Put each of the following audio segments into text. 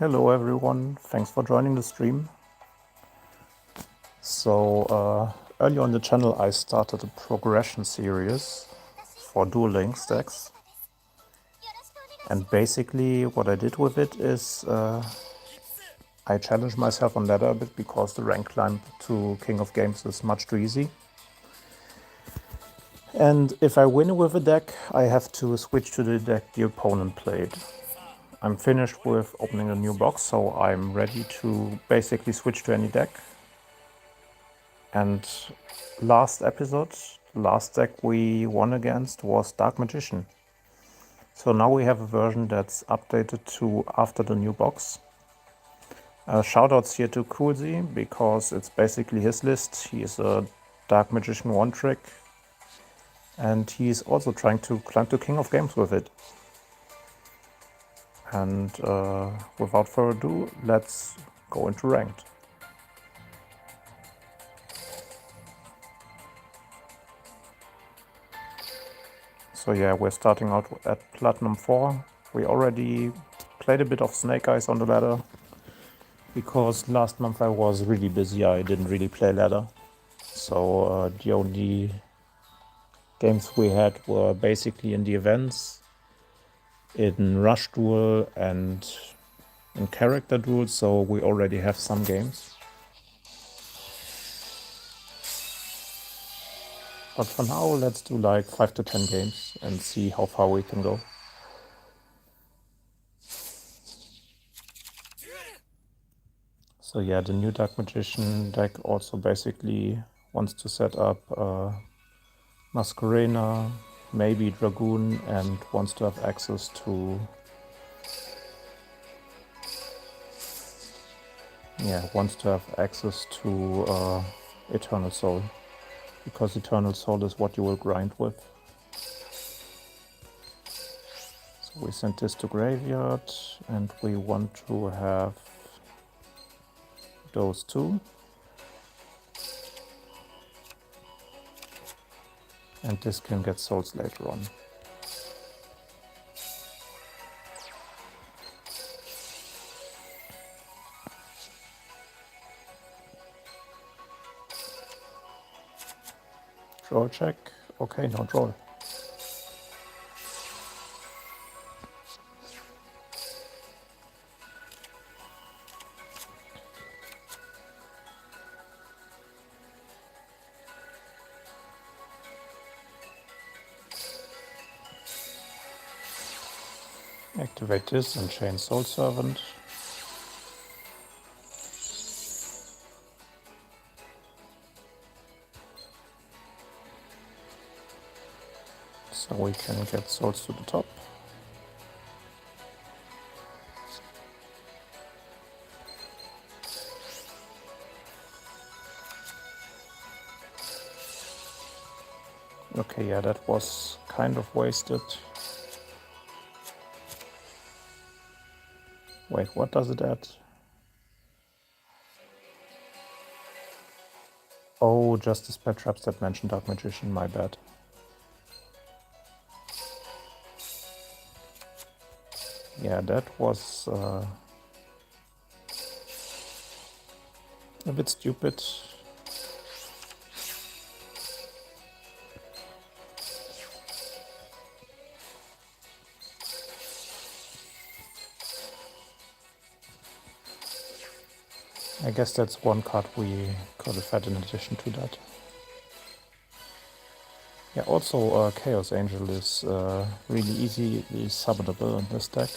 Hello everyone, thanks for joining the stream. Earlier on the channel I started a progression series for Duel Link stacks, and basically what I did with it is I challenged myself on ladder a bit because the rank climb to King of Games is much too easy. And if I win with a deck, I have to switch to the deck the opponent played. I'm finished with opening a new box, so I'm ready to basically switch to any deck. And last episode, last deck we won against was Dark Magician. So now we have a version that's updated to after the new box. Shoutouts here to Coolzy, because it's basically his list. He is a Dark Magician one trick, and he's also trying to climb to King of Games with it. And without further ado, let's go into ranked. So yeah, we're starting out at Platinum 4. We already played a bit of Snake Eyes on the ladder, because last month I was really busy, I didn't really play ladder. So the only games we had were basically in the events, in Rush Duel and in Character Duel, so we already have some games. But for now, let's do like 5 to 10 games and see how far we can go. So yeah, the new Dark Magician deck also basically wants to set up Masquerena, maybe Dragoon, and wants to have access to... wants to have access to Eternal Soul, because Eternal Soul is what you will grind with. So we sent this to graveyard, and we want to have those two. And this can get souls later on. Draw check. Okay, no draw. Activate this and chain Soul Servant. So we can get souls to the top. Okay, yeah, that was kind of wasted. Wait, what does it add? Oh, just the spell traps that mention Dark Magician, my bad. Yeah, that was a bit stupid. I guess that's one card we could have had in addition to that. Yeah, also Chaos Angel is really easily summonable in this deck.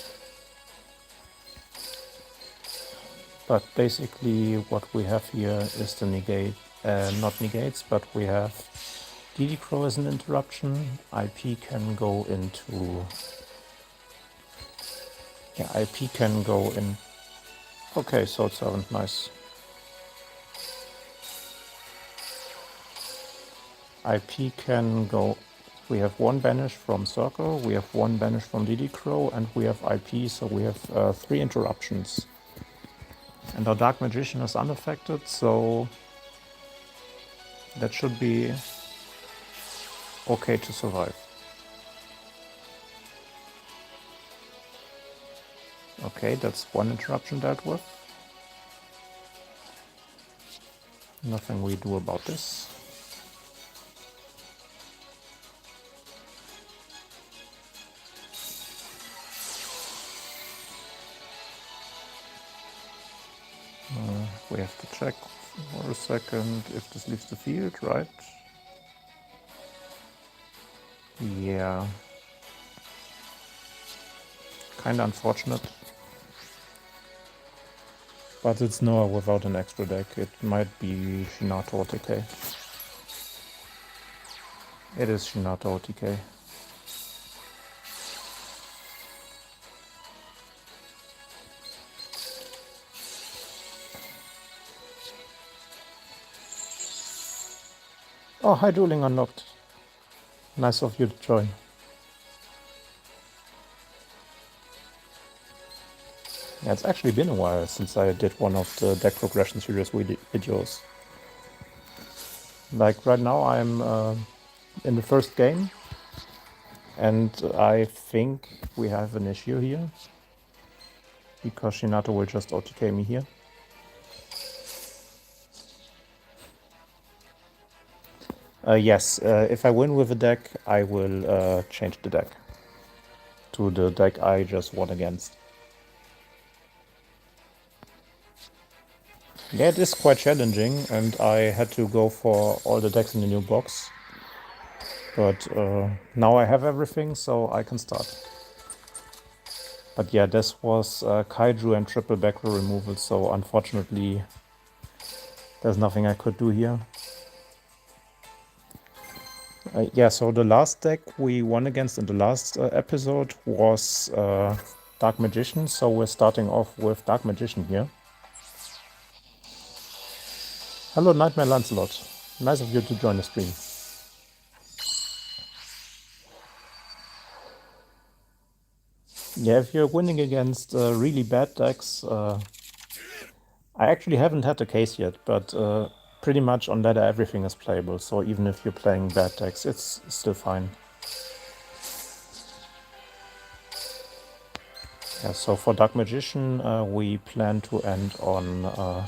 But basically what we have here is the negate, not negates, but we have DD Crow as an interruption. IP can go into... Yeah, IP can go in... Okay, Soul Servant, nice. IP can go... We have one banish from Circle, we have one banish from DD Crow, and we have IP, so we have 3 interruptions. And our Dark Magician is unaffected, so that should be okay to survive. Okay, that's one interruption dealt with. Nothing we do about this. We have to check for a second if this leaves the field, right? Yeah. Kinda unfortunate. But it's Noah without an extra deck. It might be Shinato OTK. It is Shinato OTK. Oh, hi, Dueling unlocked. Nice of you to join. Yeah, it's actually been a while since I did one of the deck progression series videos. Like right now I'm in the first game, and I think we have an issue here, because Shinato will just OTK me here. Yes, if I win with a deck, I will change the deck to the deck I just won against. Yeah, it is quite challenging, and I had to go for all the decks in the new box. But now I have everything, so I can start. But yeah, this was Kaiju and triple back row removal, so unfortunately there's nothing I could do here. Yeah, so the last deck we won against in the last episode was Dark Magician, so we're starting off with Dark Magician here. Hello, Nightmare Lancelot. Nice of you to join the stream. Yeah, if you're winning against really bad decks, I actually haven't had the case yet, but pretty much on ladder everything is playable, so even if you're playing bad decks, it's still fine. Yeah, so for Dark Magician, we plan to end on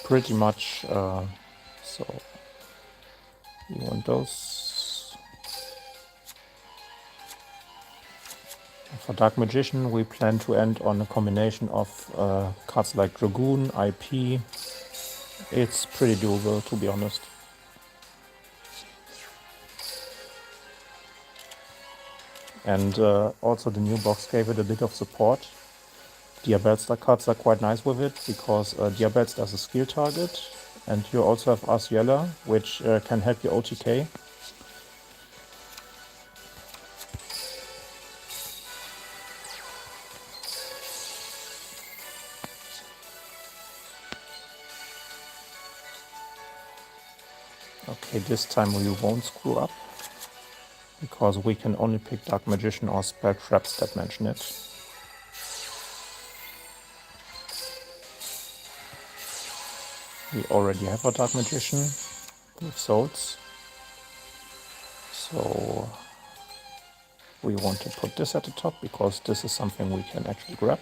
pretty much, so you want those. For Dark Magician, we plan to end on a combination of cards like Dragoon, IP. It's pretty doable, to be honest. And also the new box gave it a bit of support. Diabellstar cards are quite nice with it, because Diabellstar is a skill target, and you also have Arciella, which can help you OTK. Okay, this time we won't screw up, because we can only pick Dark Magician or spell traps that mention it. We already have a Dark Magician with souls, so we want to put this at the top, because this is something we can actually grab.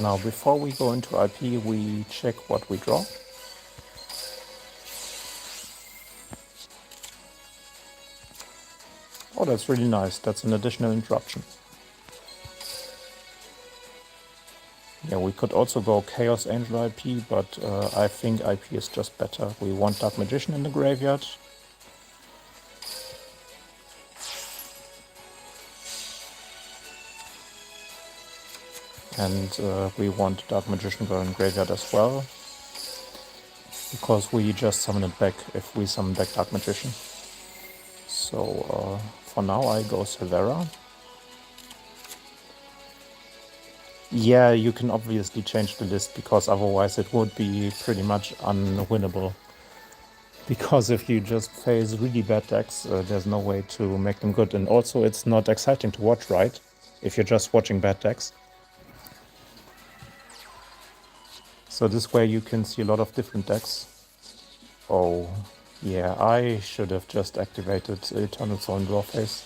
Now, before we go into IP, we check what we draw. Oh, that's really nice. That's an additional interruption. Yeah, we could also go Chaos Angel IP, but I think IP is just better. We want Dark Magician in the graveyard. And we want Dark Magician Girl in graveyard as well, because we just summon it back if we summon back Dark Magician. So for now I go Silvera. Yeah, you can obviously change the list because otherwise it would be pretty much unwinnable. Because if you just face really bad decks, there's no way to make them good. And also it's not exciting to watch, right? If you're just watching bad decks. So this way you can see a lot of different decks. Oh, yeah, I should have just activated Eternal Soul and Draw Phase.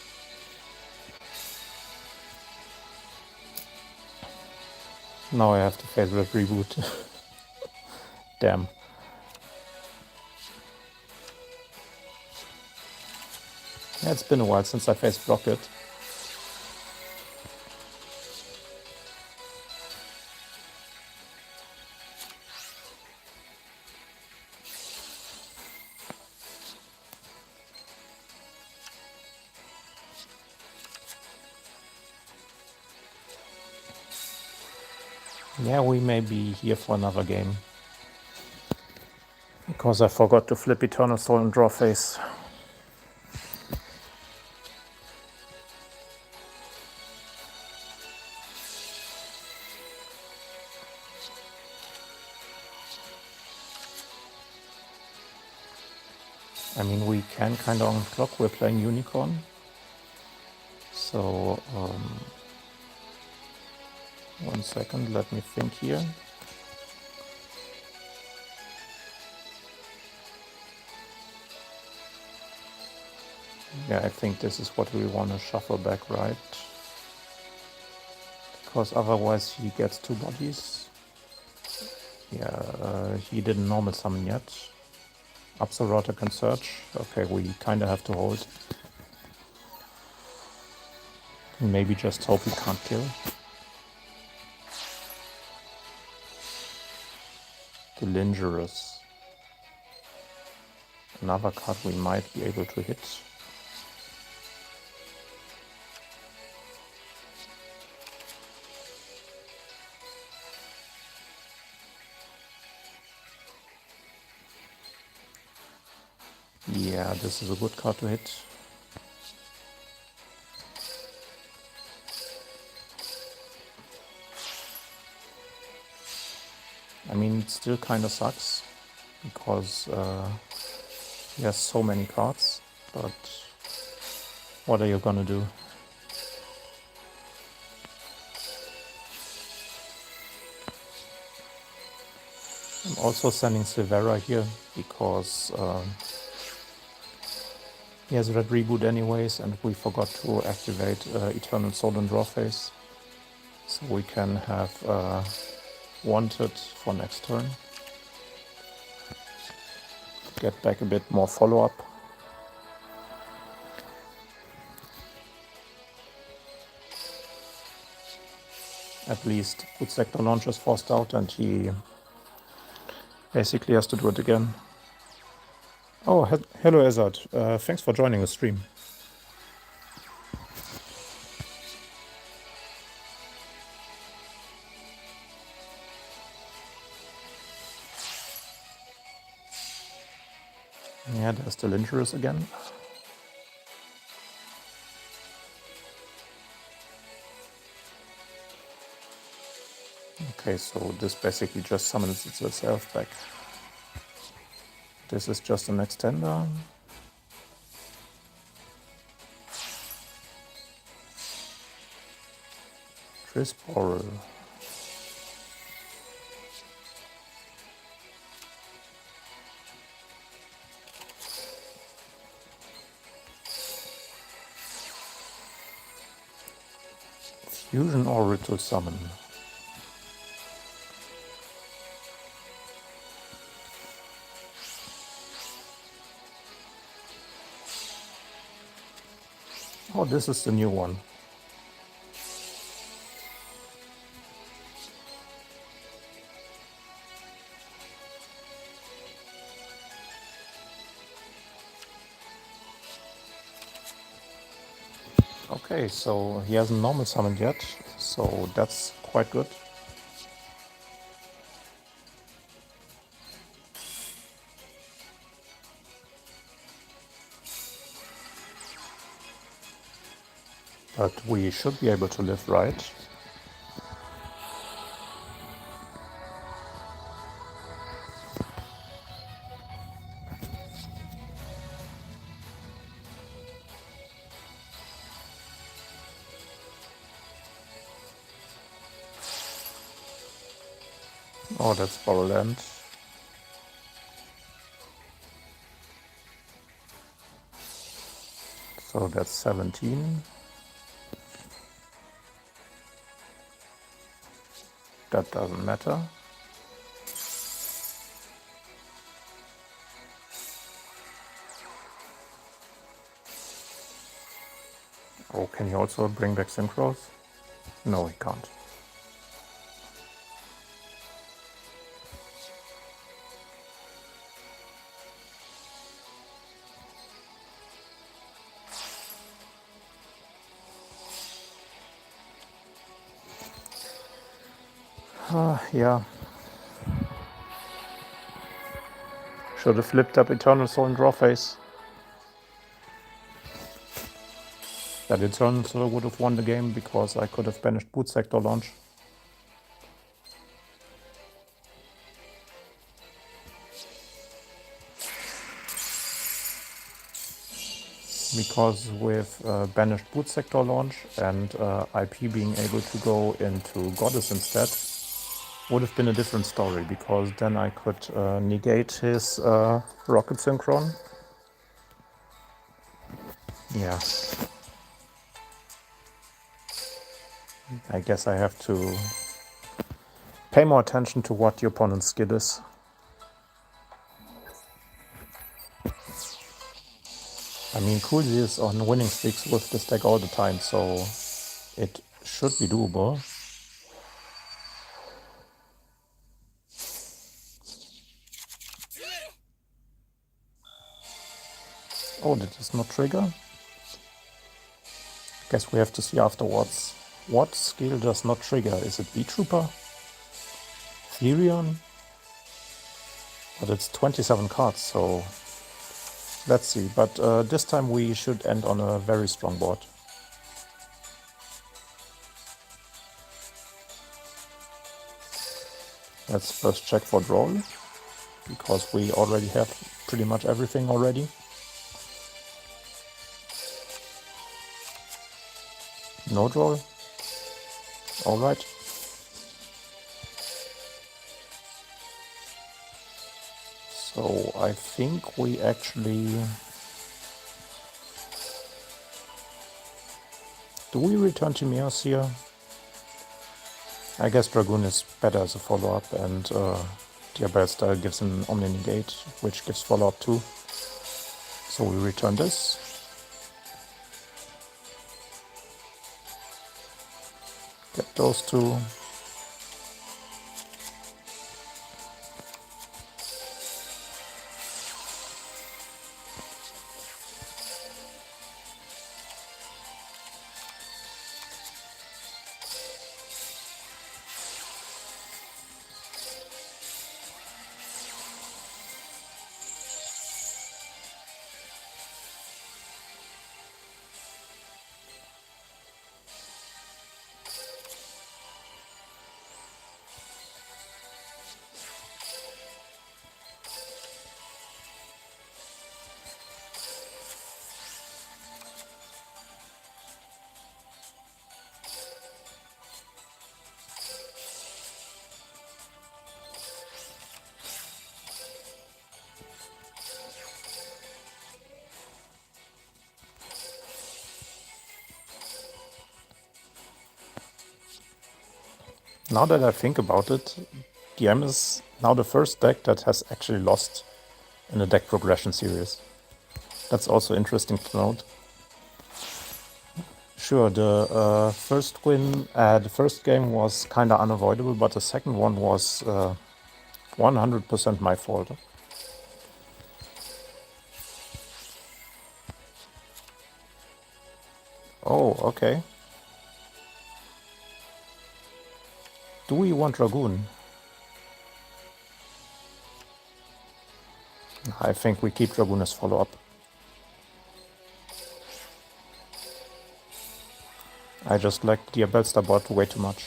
Now I have to face Red Reboot. Damn. Yeah, it's been a while since I faced Rocket. Yeah, we may be here for another game. Because I forgot to flip Eternal Soul and Draw Phase. I mean, we can kind of on the clock. We're playing Unicorn. So, 1 second, let me think here. Yeah, I think this is what we want to shuffle back, right? Because otherwise he gets 2 bodies. Yeah, he didn't normal summon yet. Absolrator can search. Okay, we kind of have to hold. Maybe just hope he can't kill. Dangerous. Another card we might be able to hit. Yeah, this is a good card to hit. I mean, it still kind of sucks because he has so many cards, but what are you gonna do? I'm also sending Silvera here because he has Red Reboot anyways, and we forgot to activate Eternal Soul and Draw Phase. So we can have Wanted for next turn. Get back a bit more follow-up. At least Food Sector Launch is forced out and he basically has to do it again. Oh, hello Ezard. Thanks for joining the stream. Yeah, there's the Dangerous again. Okay, so this basically just summons itself back. This is just an extender. Trisporal. Fusion Orbital Summon. Oh, this is the new one. Okay, so he hasn't normal summoned yet, so that's quite good. But we should be able to live, right? Oh, that's Borderland. So that's 17. That doesn't matter. Oh, can he also bring back synchros? No, he can't. Yeah. Should have flipped up Eternal Soul and draw phase. That Eternal Soul would have won the game because I could have banished Boot Sector launch. Because with banished Boot Sector launch and IP being able to go into Goddess instead, would have been a different story, because then I could negate his Rocket Synchron. Yeah. I guess I have to pay more attention to what the opponent's skill is. I mean, Kulzi is on winning streaks with this deck all the time, so it should be doable. Oh, did this not trigger? Guess we have to see afterwards. What skill does not trigger? Is it B-Trooper? Therion? But it's 27 cards, so let's see. But this time we should end on a very strong board. Let's first check for draw, because we already have pretty much everything already. No draw. Alright. So I think we actually... Do we return to Mios here? I guess Dragoon is better as a follow-up, and Diabellstar gives an Omni Negate, which gives follow-up too. So we return this. Get those two. Now that I think about it, DM is now the first deck that has actually lost in a deck progression series. That's also interesting to note. Sure, the first win, the first game was kinda unavoidable, but the second one was 100% my fault. Oh, okay. Do we want Dragoon? I think we keep Dragoon as follow-up. I just like the Diabellstar bot way too much.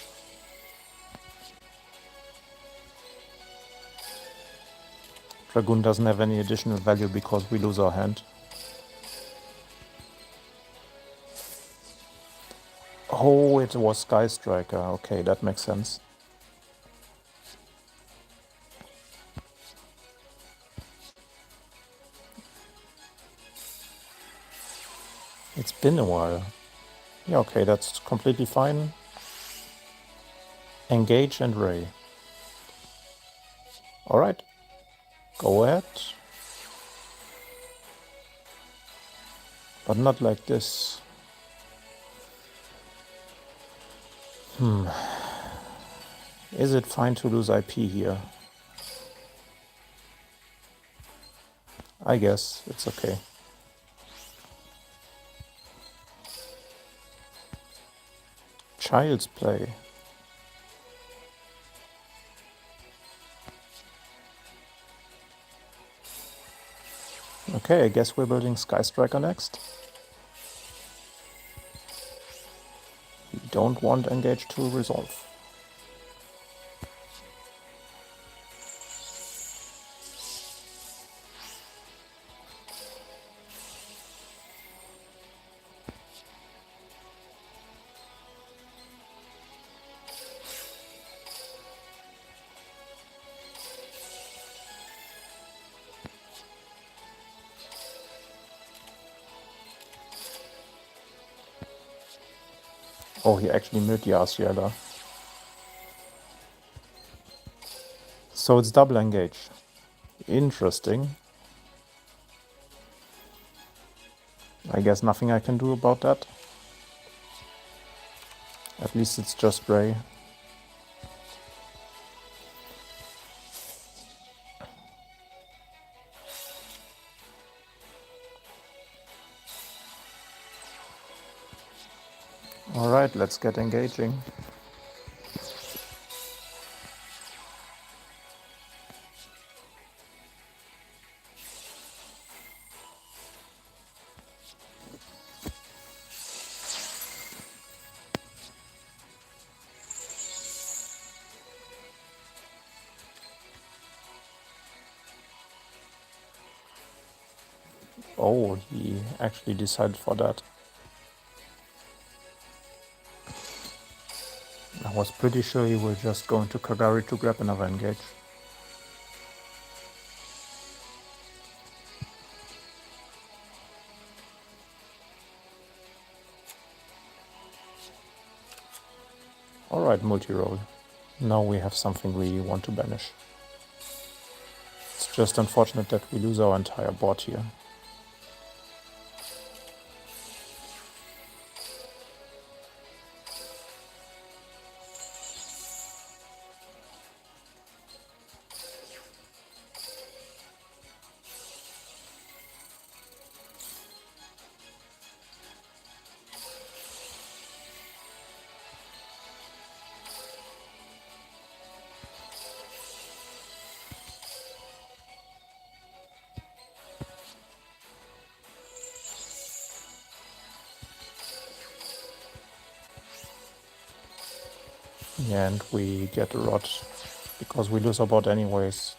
Dragoon doesn't have any additional value because we lose our hand. Oh, it was Sky Striker. Okay, that makes sense. It's been a while. Yeah, okay, that's completely fine. Engage and ray. Alright, go ahead. But not like this. Is it fine to lose IP here? I guess it's okay. Child's play. Okay, I guess we're building Sky Striker next. We don't want engage to resolve. Oh, he actually made the Arciela. So it's double engage. Interesting. I guess nothing I can do about that. At least it's just Ray. Alright, let's get engaging. Oh, he actually decided for that. I was pretty sure he was just going to Kagari to grab another engage. Alright, multi-roll. Now we have something we want to banish. It's just unfortunate that we lose our entire board here. Yeah, and we get a rod because we lose our board anyways.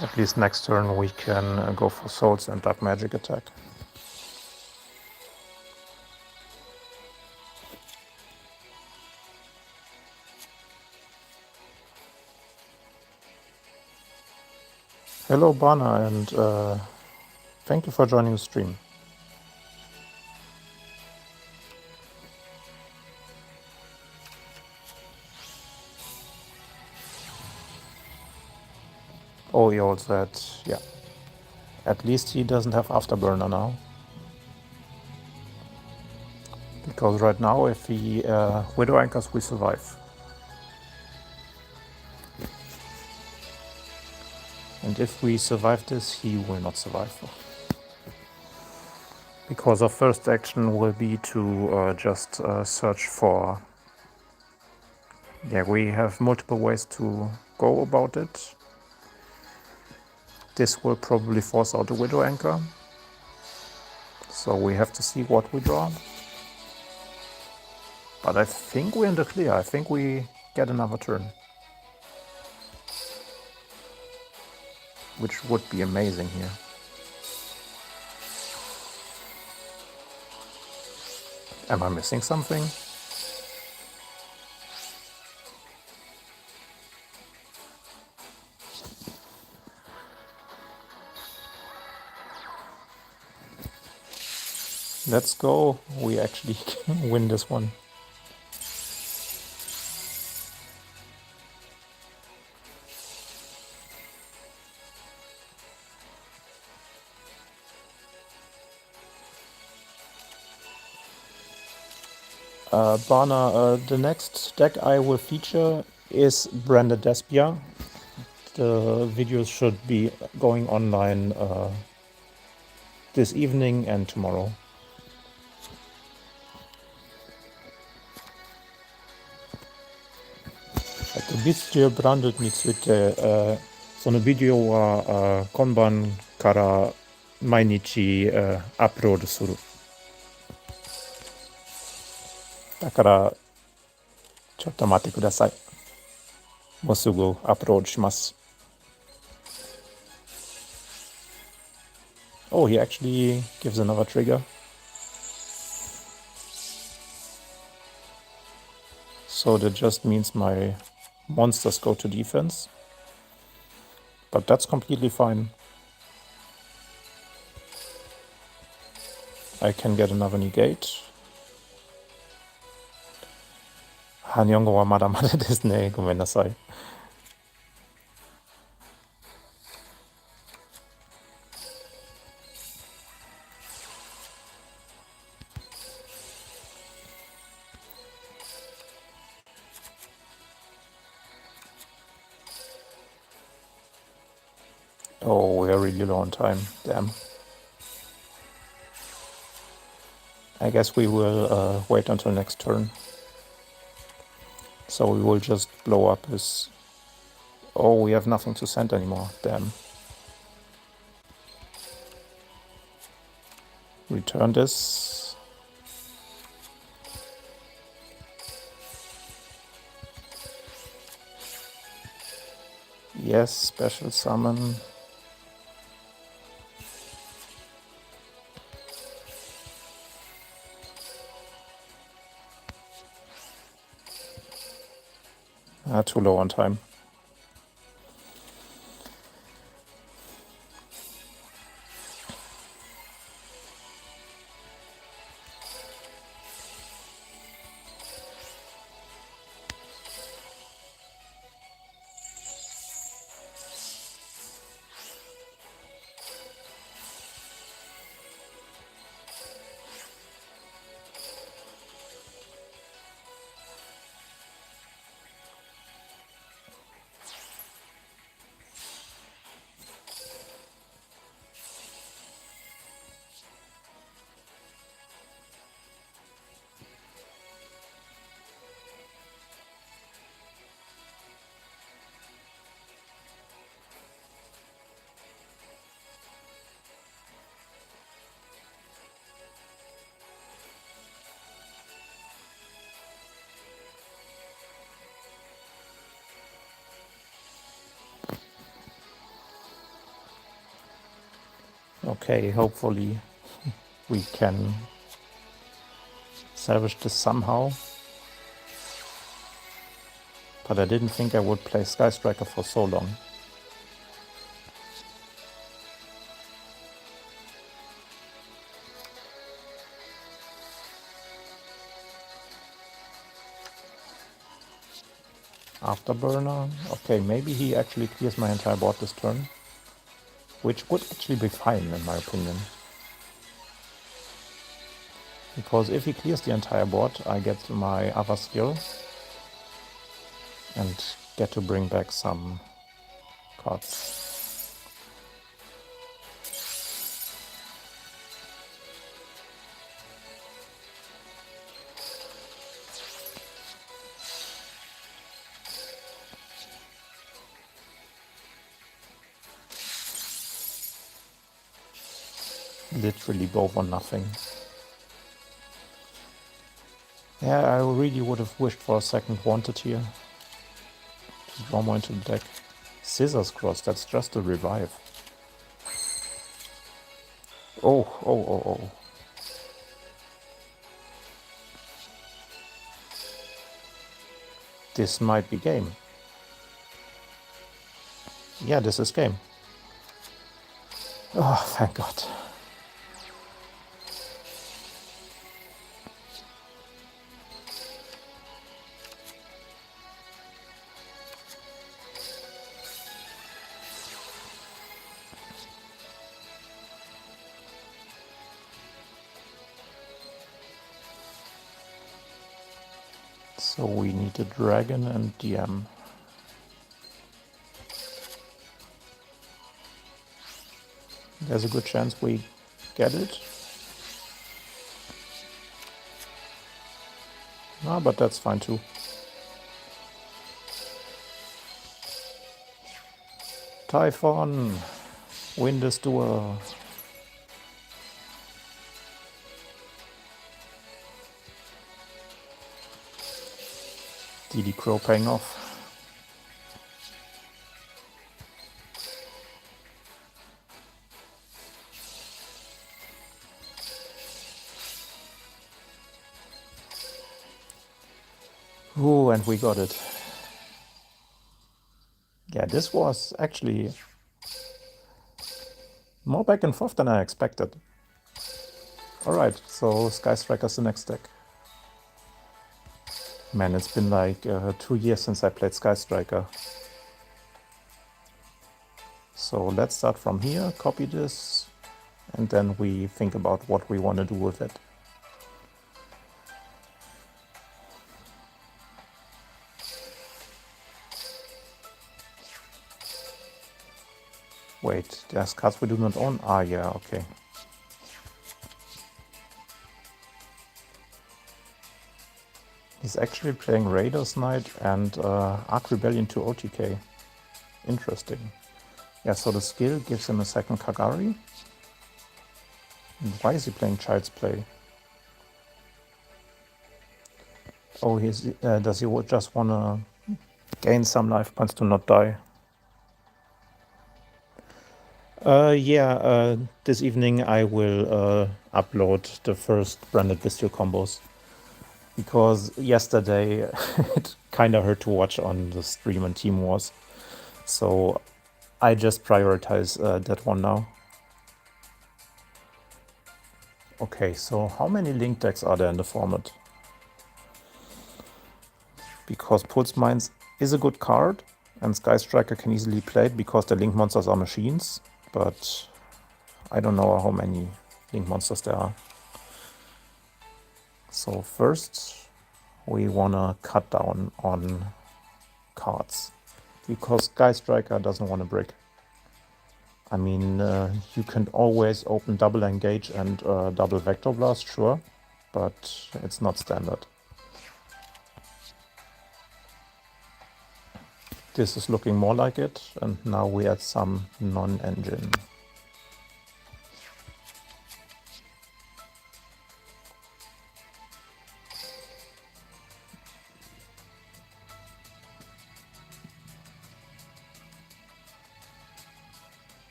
At least next turn we can go for souls and dark magic attack. Hello Bana, and thank you for joining the stream. Oh, he also had, yeah. At least he doesn't have Afterburner now. Because right now, if he Widow Anchors, we survive. And if we survive this, he will not survive. Because our first action will be to just search for... Yeah, we have multiple ways to go about it. This will probably force out the Widow Anchor. So we have to see what we draw. But I think we're in the clear. I think we get another turn. Which would be amazing here. Am I missing something? Let's go. We actually can win this one. Bana, the next deck I will feature is Branded Despia. The videos should be going online this evening and tomorrow. Obyście Branded mi cwyte, sono video wa konban kara mainichi upload suru. だからちょっと待ってください。もうすぐアップロードします。Oh, he actually gives another trigger. So that just means my monsters go to defense. But that's completely fine. I can get another negate. 日本語はまだまだですね。ごめんなさい。Oh, we're really low on time. Damn. I guess we will wait until next turn. So we will just blow up his... Oh, we have nothing to send anymore. Damn. Return this. Yes, special summon. Too low on time. Okay, hopefully we can salvage this somehow. But I didn't think I would play Sky Striker for so long. Afterburner. Okay, maybe he actually clears my entire board this turn. Which would actually be fine, in my opinion. Because if he clears the entire board, I get my other skill. And get to bring back some cards. Literally both or nothing. Yeah, I really would have wished for a second Wanted here. Just draw more into the deck. Scissors Cross, that's just a revive. Oh. This might be game. Yeah, this is game. Oh, thank God. So we need a dragon and DM. There's a good chance we get it. Ah, but that's fine too. Typhon! Win this duel. DD Crow paying off. Ooh, and we got it. Yeah, this was actually more back and forth than I expected. Alright, so Sky Striker's the next deck. Man, it's been like 2 years since I played Sky Striker. So let's start from here, copy this, and then we think about what we want to do with it. Wait, there's cards we do not own? Ah, yeah, okay. He's actually playing Raiders Knight and Ark Rebellion to OTK. Interesting. Yeah, so the skill gives him a second Kagari. And why is he playing Child's Play? Oh, does he just want to gain some life points to not die? Yeah, this evening I will upload the first branded Bestial combos. Because yesterday it kind of hurt to watch on the stream and Team Wars. So I just prioritize that one now. Okay, so how many link decks are there in the format? Because Pulse Mines is a good card, and Sky Striker can easily play it because the link monsters are machines, but I don't know how many link monsters there are. So first we wanna cut down on cards, because Sky Striker doesn't want to break. I mean, you can always open double engage and double vector blast, sure, but it's not standard. This is looking more like it, and now we add some non-engine.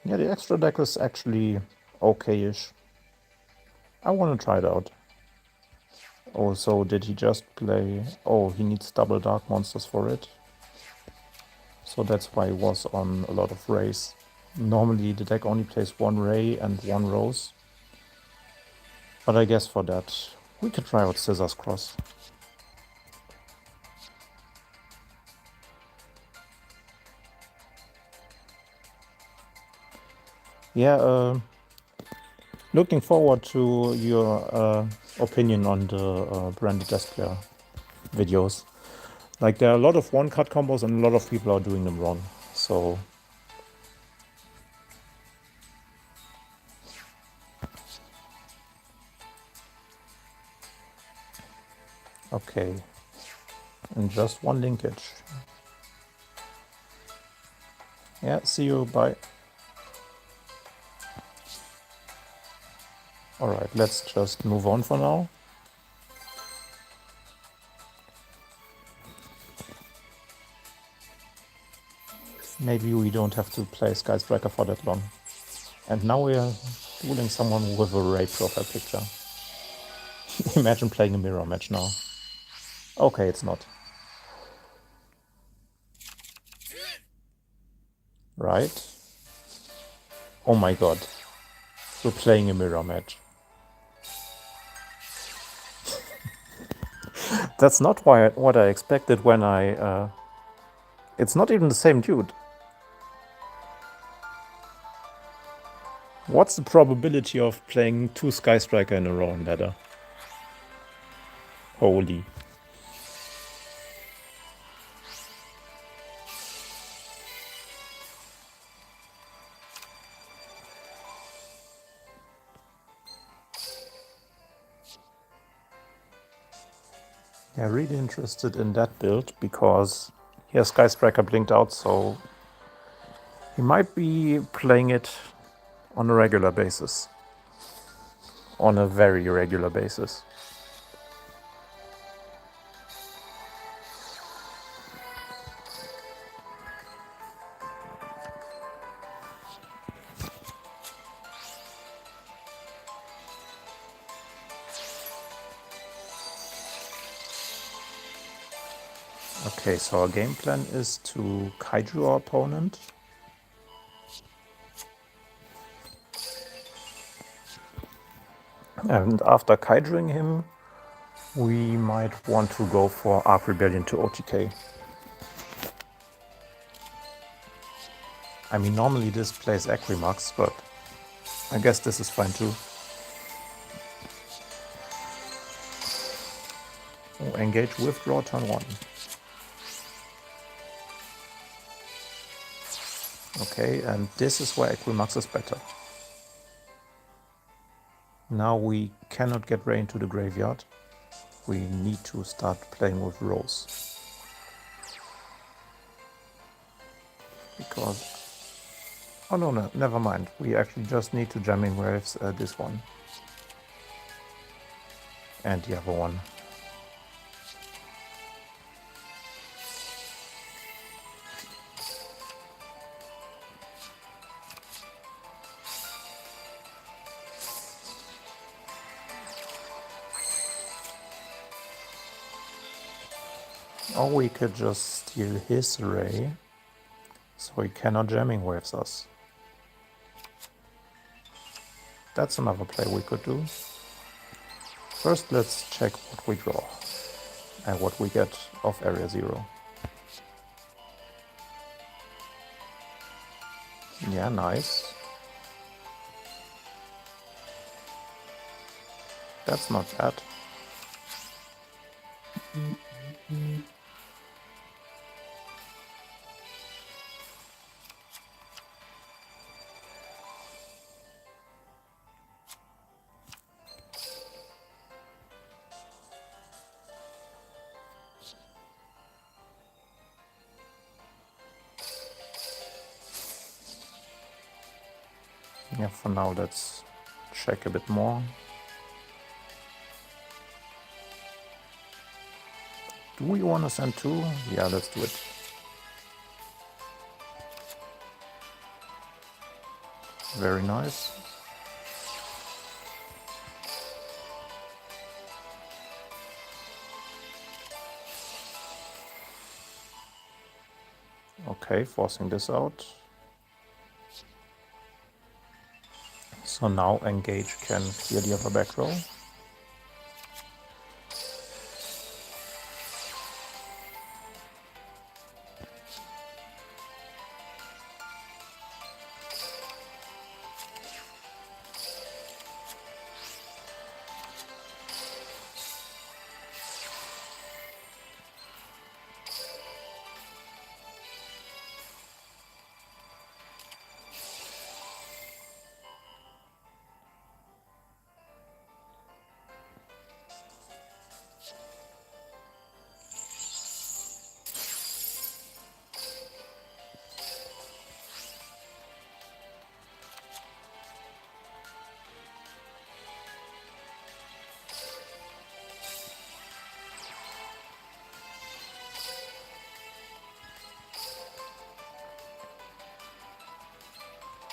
Yeah, the extra deck is actually okay-ish. I want to try it out. Oh, so did he just play... Oh, he needs double dark monsters for it. So that's why he was on a lot of rays. Normally the deck only plays one ray and one rose. But I guess for that, we could try out Scissors Cross. Yeah, looking forward to your opinion on the branded desk player videos. Like, there are a lot of one-cut combos and a lot of people are doing them wrong. So okay, and just one linkage. Yeah, see you, bye. Alright, let's just move on for now. Maybe we don't have to play Sky Striker for that long. And now we are dueling someone with a Ray profile picture. Imagine playing a mirror match now. Okay, it's not. Right? Oh my god. We're playing a mirror match. That's not what I expected when I... It's not even the same dude. What's the probability of playing 2 Sky Striker in a row in ladder? Holy. Yeah, really interested in that build because here Sky Striker blinked out, so he might be playing it on a regular basis. On a very regular basis. Okay, so our game plan is to kaiju our opponent. And after kaijuing him, we might want to go for Arc Rebellion to OTK. I mean, normally this plays Equimax, but I guess this is fine too. Oh, engage, withdraw, turn 1. Okay, and this is where Equimax is better. Now we cannot get Ray into the graveyard. We need to start playing with Rose. Because... oh no, never mind. We actually just need to Jamming Waves this one. And the other one. Or we could just steal his Ray, so he cannot Jamming Waves us. That's another play we could do. First, let's check what we draw and what we get off Area 0. Yeah, nice. That's not bad. Yeah, for now let's check a bit more. Do we want to send 2? Yeah, let's do it. Very nice. Okay, forcing this out. So now Engage can clear the other back row.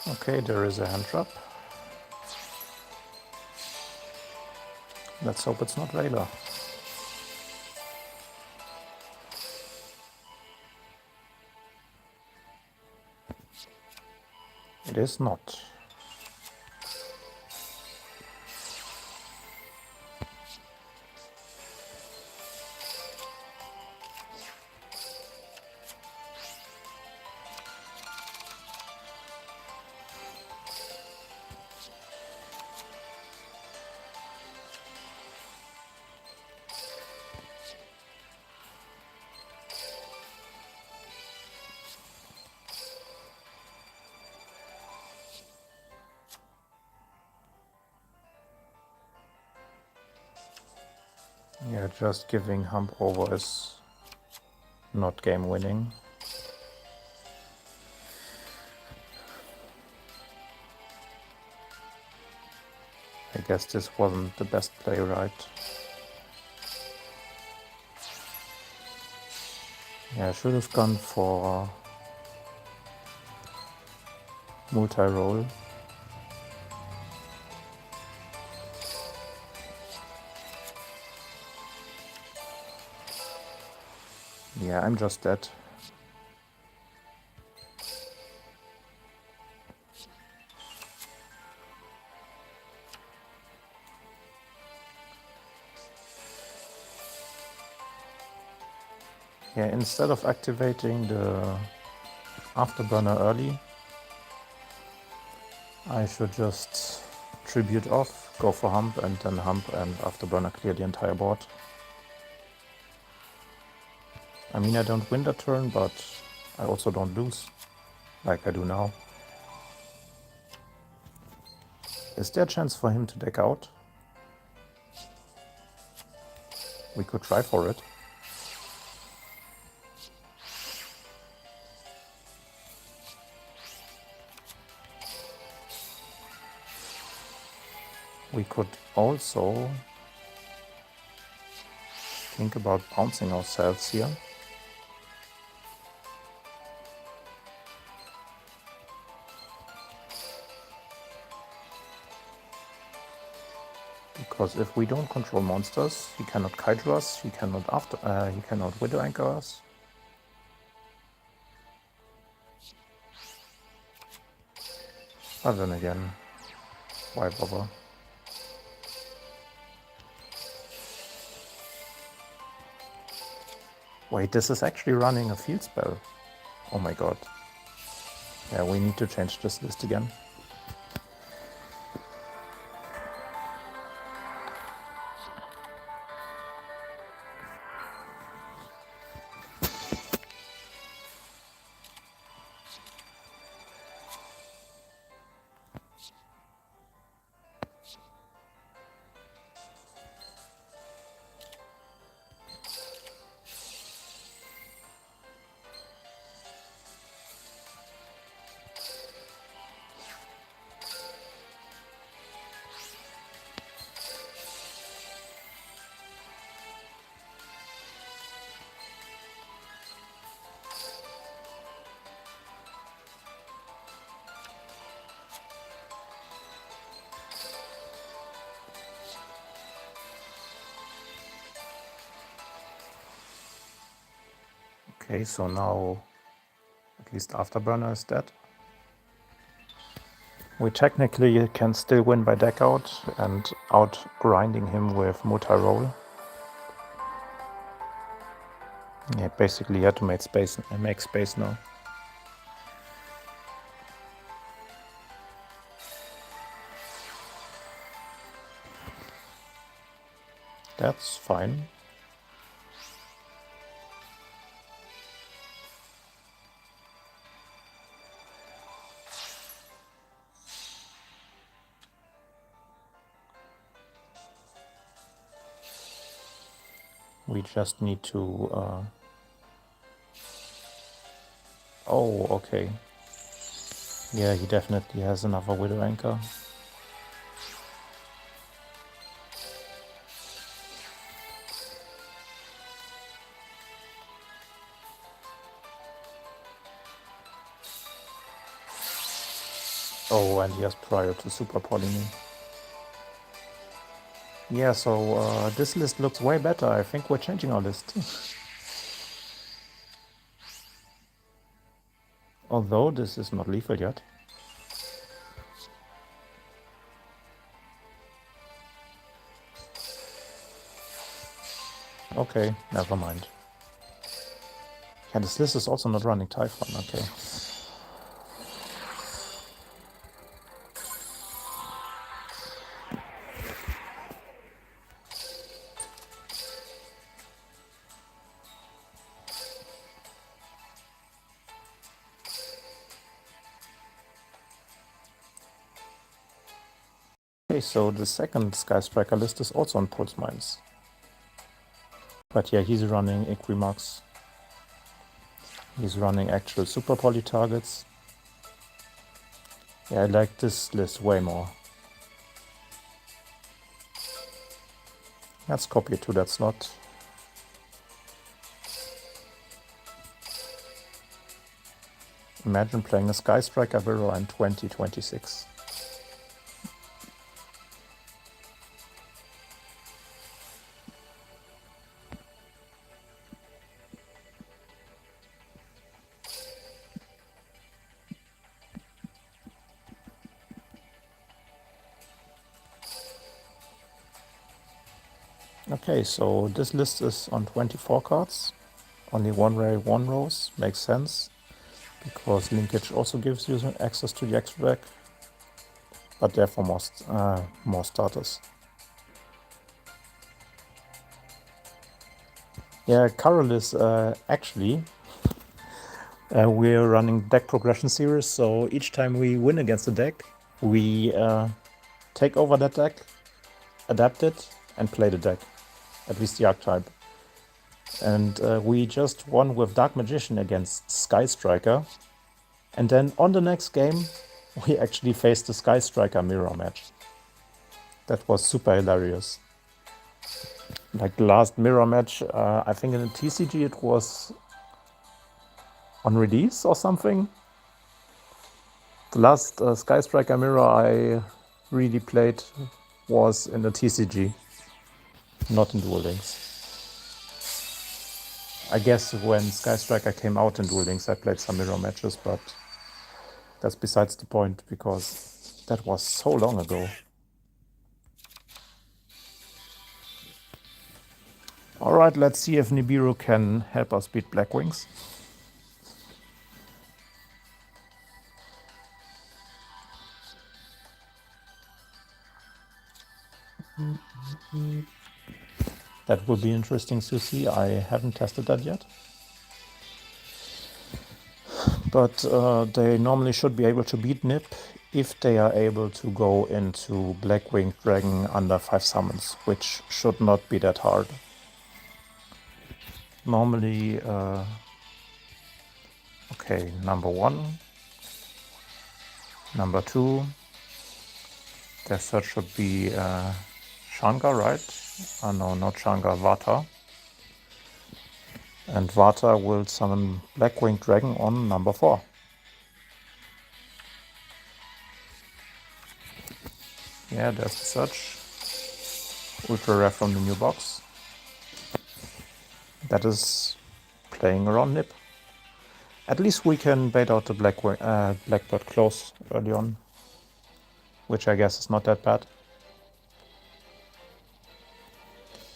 Okay, there is a hand trap. Let's hope it's not Layla. It is not. Yeah, just giving hump over is not game winning. I guess this wasn't the best play, right? Yeah, I should have gone for multi-roll. Yeah, I'm just dead. Yeah, instead of activating the afterburner early, I should just tribute off, go for hump, and then hump and afterburner clear the entire board. I mean, I don't win the turn, but I also don't lose, like I do now. Is there a chance for him to deck out? We could try for it. We could also think about bouncing ourselves here. Because if we don't control monsters, he cannot Kaiju us, he cannot Widow Anchor us. But then again, why bother? Wait, this is actually running a field spell. Oh my god. Yeah, we need to change this list again. Okay, so now at least Afterburner is dead. We technically can still win by deck out and out grinding him with multi-roll. Yeah, basically you had to make space now. That's fine. We just need to... Oh, okay. Yeah, he definitely has another Widow Anchor. Oh, and he has prior to Super Polymy. Yeah, so this list looks way better. I think we're changing our list. Although this is not lethal yet. Okay, never mind. Yeah, this list is also not running Typhon, okay. Okay, so the second Sky Striker list is also on Pulse Mines. But yeah, he's running Equinox. He's running actual super poly targets. Yeah, I like this list way more. Let's copy it to that slot. Imagine playing a Sky Striker Mirror in 2026. Okay, so this list is on 24 cards. Only one rare, one rose. Makes sense, because linkage also gives you access to the extra deck, but therefore more starters. Yeah, Carol is actually, we're running deck progression series, so each time we win against a deck, we take over that deck, adapt it, and play the deck, at least the archetype. And we just won with Dark Magician against Sky Striker. And then on the next game, we actually faced the Sky Striker mirror match. That was super hilarious. Like the last mirror match, I think in the TCG it was on release or something. The last Sky Striker mirror I really played was in the TCG, not in Duel Links. I guess when Sky Striker came out in Duel Links, I played some mirror matches, but that's besides the point, because that was so long ago. Alright, let's see if Nibiru can help us beat Black Wings. That will be interesting to see. I haven't tested that yet. But they normally should be able to beat Nip if they are able to go into Black Winged Dragon under 5 summons, which should not be that hard. Normally, okay, number 1, number 2, their search should be Shanga, right? No, not Shanga, Vata. And Vata will summon Black Winged Dragon on number 4. Yeah, there's the search. Ultra rare from the new box. That is playing around Nip. At least we can bait out the Blackbird close early on, which I guess is not that bad.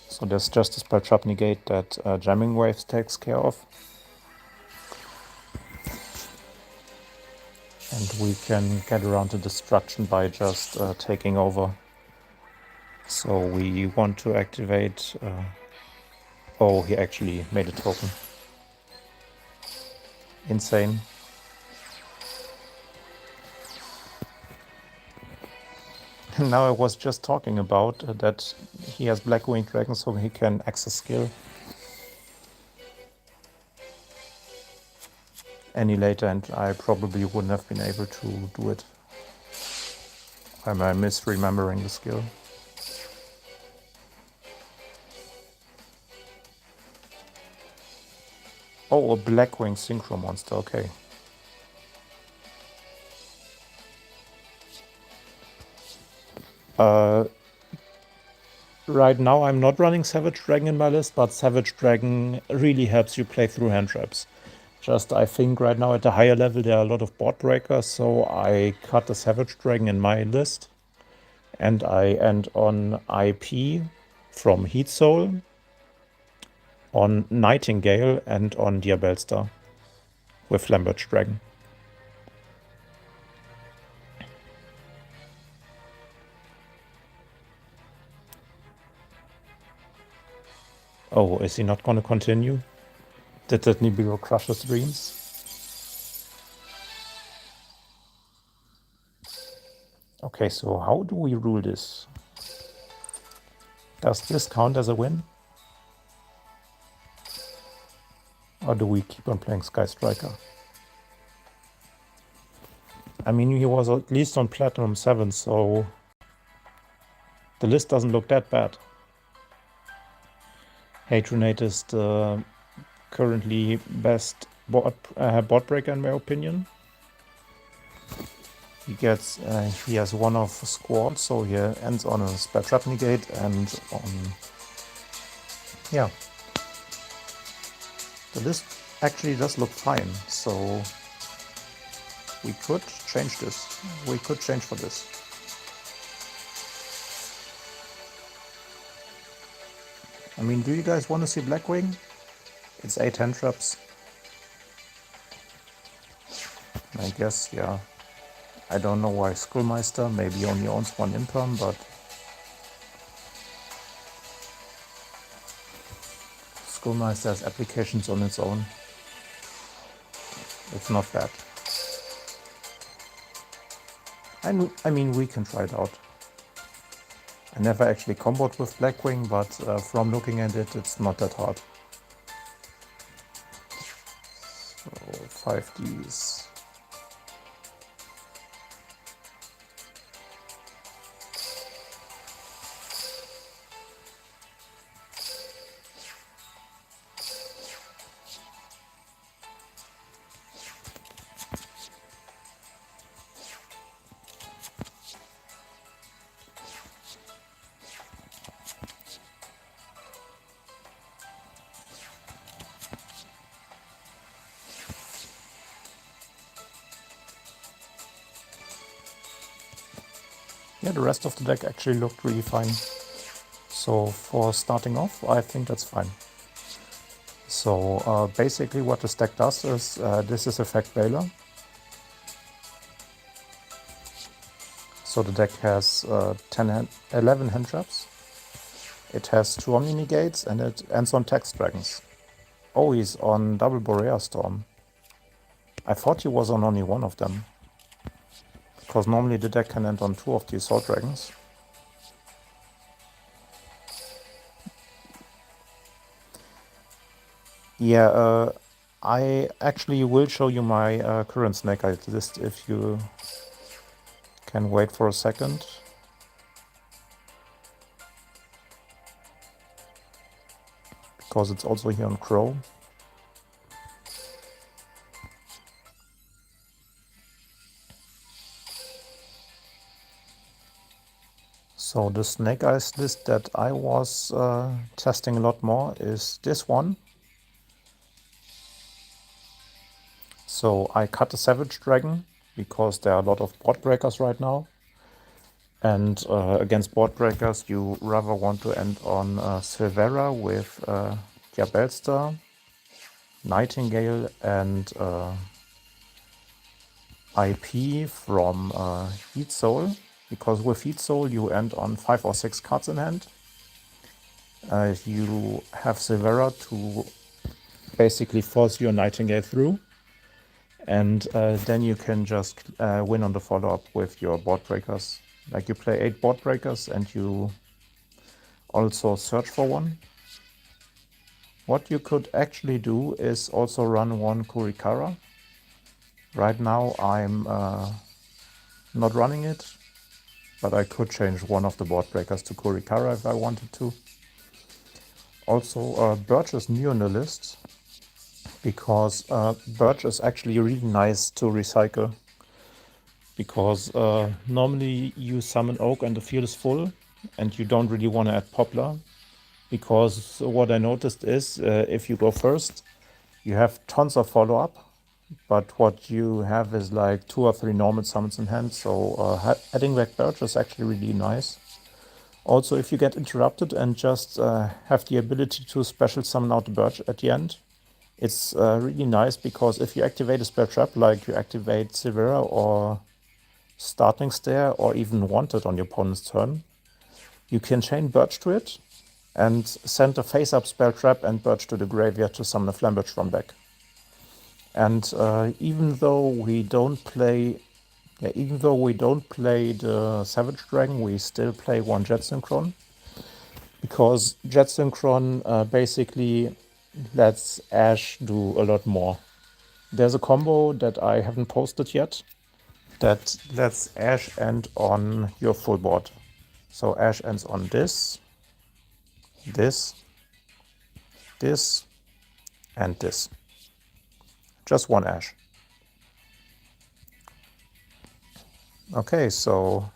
So there's just a spell trap negate that Jamming Waves takes care of. And we can get around to destruction by just taking over. So we want to activate... oh, he actually made a token. Insane. Now I was just talking about that he has Black Winged Dragon, so he can access skill any later, and I probably wouldn't have been able to do it. Am I misremembering the skill? Oh, a Blackwing Synchro monster, okay. Right now I'm not running Savage Dragon in my list, but Savage Dragon really helps you play through hand traps. Just, I think right now at a higher level there are a lot of board breakers, so I cut the Savage Dragon in my list. And I end on IP from Heat Soul, on Nightingale, and on Diabellstar with Lambert's Dragon. Oh, is he not going to continue? Did that Nibiru crush his dreams? Okay, so how do we rule this? Does this count as a win? Or do we keep on playing Sky Striker? I mean, he was at least on Platinum 7, so the list doesn't look that bad. Hatronate is the currently best bot breaker in my opinion. He has one of squad, so he ends on a spare trap negate and on, yeah. The list actually does look fine, so we could change this. We could change for this. I mean, do you guys want to see Blackwing? It's 8 hand traps. I guess, yeah. I don't know why Skullmeister maybe only owns one imperm, but Skullmeister has applications on its own. It's not bad. I mean, we can try it out. I never actually comboed with Blackwing, but from looking at it, it's not that hard. So 5Ds. Yeah, the rest of the deck actually looked really fine. So for starting off, I think that's fine. So basically what this deck does is, this is Effect Veiler. So the deck has 11 hand traps. It has 2 Omni Negates and it ends on Text Dragons. Oh, he's on double Borea Storm. I thought he was on only one of them. Because normally the deck can end on 2 of the Assault Dragons. Yeah, I actually will show you my current Snake Eyes list if you can wait for a second. Because it's also here on Crow. So the Snake Eyes list that I was testing a lot more is this one. So I cut the Savage Dragon because there are a lot of board breakers right now. And against board breakers, you rather want to end on Silvera with Diabellstar, Nightingale, and IP from Heat Soul. Because with Heat Soul, you end on 5 or 6 cards in hand. You have Silvera to basically force your Nightingale through. And then you can just win on the follow-up with your board breakers. Like you play 8 board breakers and you also search for one. What you could actually do is also run one Kurikara. Right now I'm not running it, but I could change one of the board breakers to Kurikara if I wanted to. Also, Birch is new in the list, because Birch is actually really nice to recycle. Because normally you summon Oak and the field is full, and you don't really want to add Poplar. Because what I noticed is, if you go first, you have tons of follow-up, but what you have is like 2 or 3 normal summons in hand, so adding back Birch is actually really nice. Also, if you get interrupted and just have the ability to special summon out the Birch at the end, it's really nice, because if you activate a spell trap, like you activate Silvera or Starting Stare or even Wanted on your opponent's turn, you can chain Birch to it and send a face-up spell trap and Birch to the graveyard to summon a Flambirch from back. And even though we don't play the Savage Dragon, we still play one Jet Synchron, because Jet Synchron basically lets Ash do a lot more. There's a combo that I haven't posted yet that lets Ash end on your full board. So Ash ends on this, this, this, and this. Just one Ash. Okay, so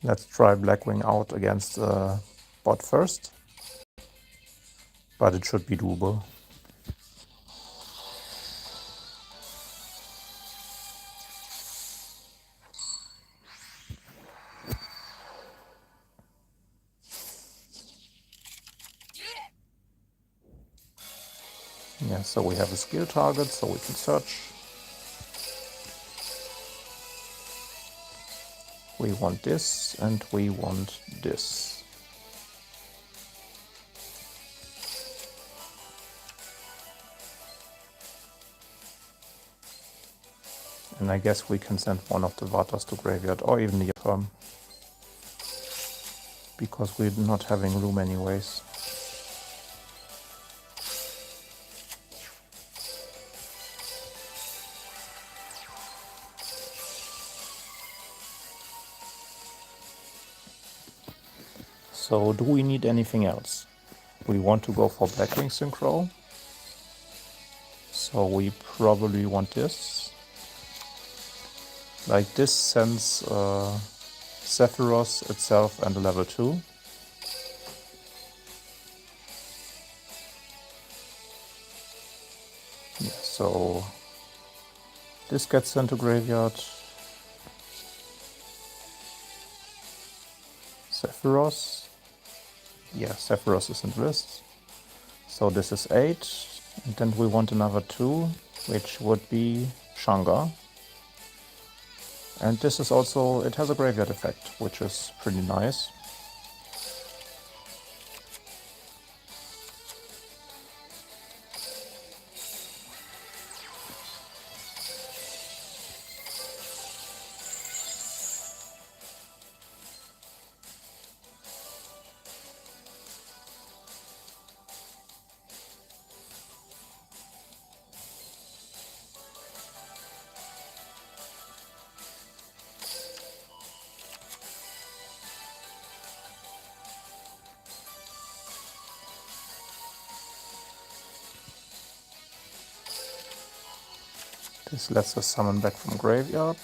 let's try Blackwing out against bot first, but it should be doable. Yeah, so we have a skill target, so we can search. We want this, and we want this. And I guess we can send one of the Vatas to graveyard, or even the Affirm, because we're not having room anyways. So do we need anything else? We want to go for Blackwing Synchro. So we probably want this. Like this sends Sephiroth itself and a level 2. Yeah, so this gets sent to graveyard. Sephiroth. Yeah, Sephiroth is in the list. So this is 8. And then we want another 2, which would be Shanga. And this is also, it has a graveyard effect, which is pretty nice. This lets us summon back from graveyard.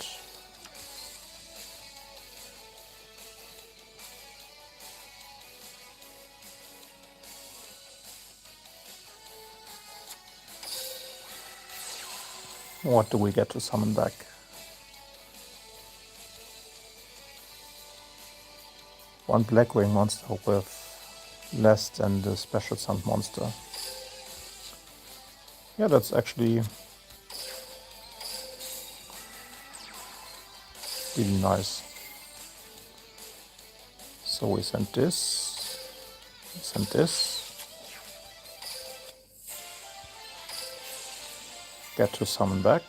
What do we get to summon back? One Blackwing monster with less than the special summon monster. Yeah, that's actually really nice. So we send this, we send this. Get to summon back.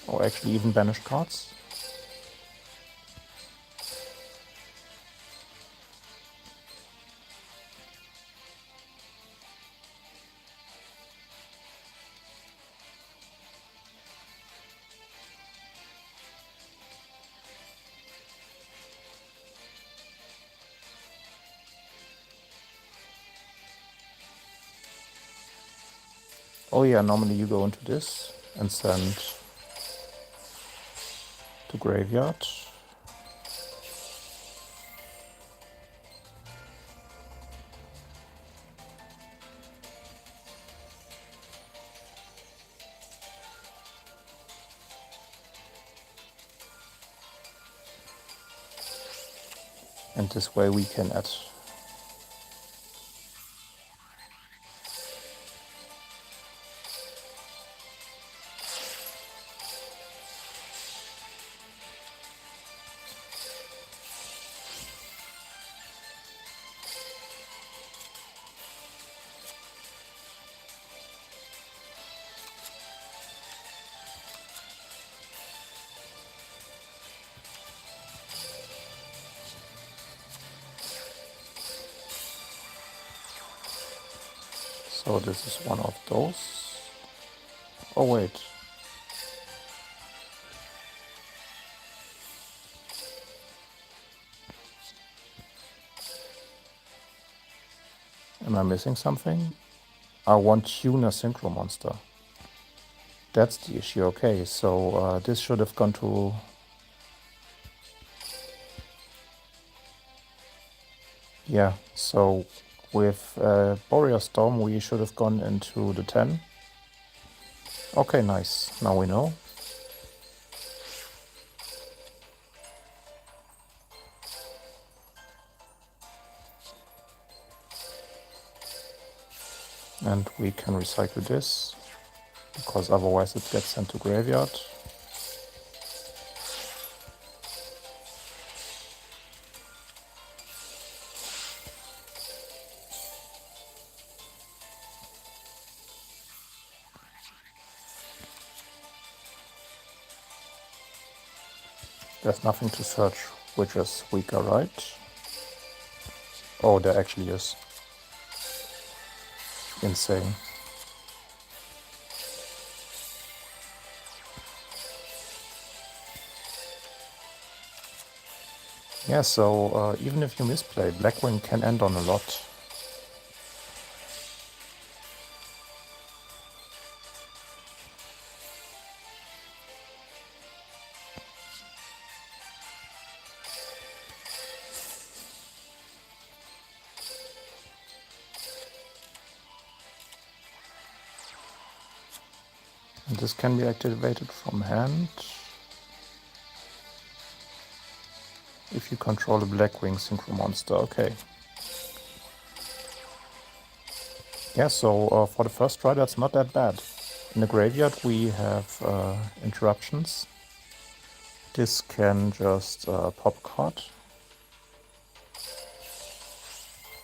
Or actually even banish cards. Oh yeah, normally you go into this and send to graveyard. And this way we can add So this is one of those. Oh wait. Am I missing something? I want tuner synchro monster. That's the issue. Okay, so this should have gone to... Yeah, so with Boreal Storm we should have gone into the 10. Okay, nice. Now we know. And we can recycle this, because otherwise it gets sent to graveyard. There's nothing to search which is weaker, right? Oh, there actually is. Insane. Yeah, so even if you misplay, Blackwing can end on a lot. And this can be activated from hand if you control a Blackwing synchro monster. Okay. Yeah, so for the first try, that's not that bad. In the graveyard, we have interruptions. This can just pop a card.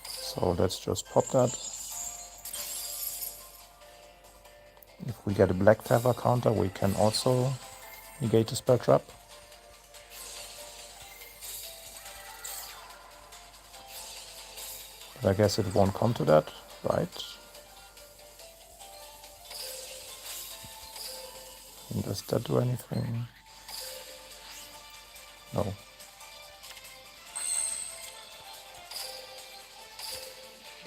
So let's just pop that. If we get a Black Feather counter, we can also negate the spell trap. But I guess it won't come to that, right? And does that do anything? No.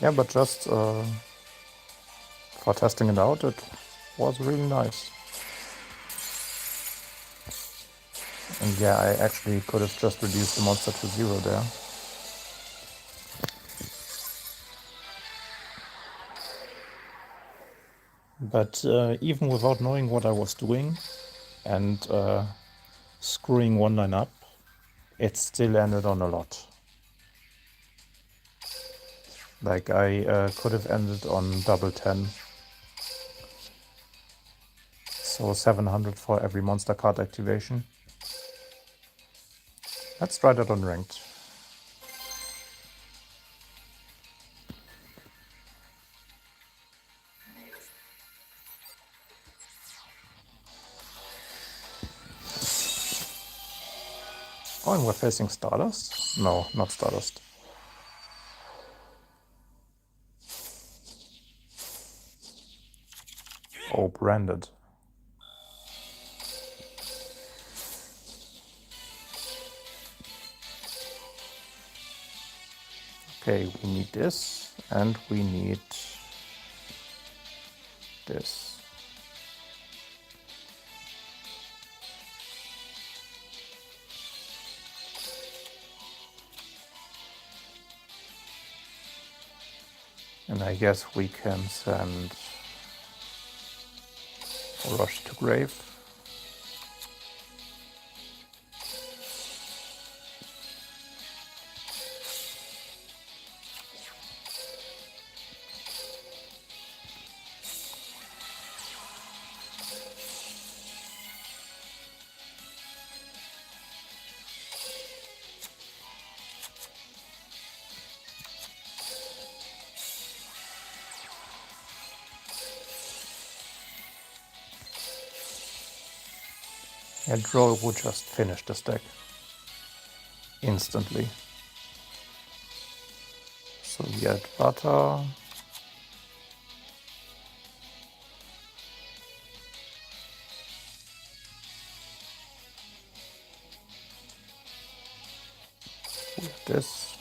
Yeah, but just for testing it out, it was really nice. And yeah, I actually could have just reduced the monster to 0 there. But even without knowing what I was doing and screwing one line up, it still ended on a lot. Like I could have ended on double 10. So 700 for every monster card activation. Let's try that on ranked. Oh, and we're facing Stardust? No, not Stardust. Oh, branded. Okay, we need this, and we need this. And I guess we can send Rush to Grave. And Duel would just finish the stack instantly. So we add butter. We have this.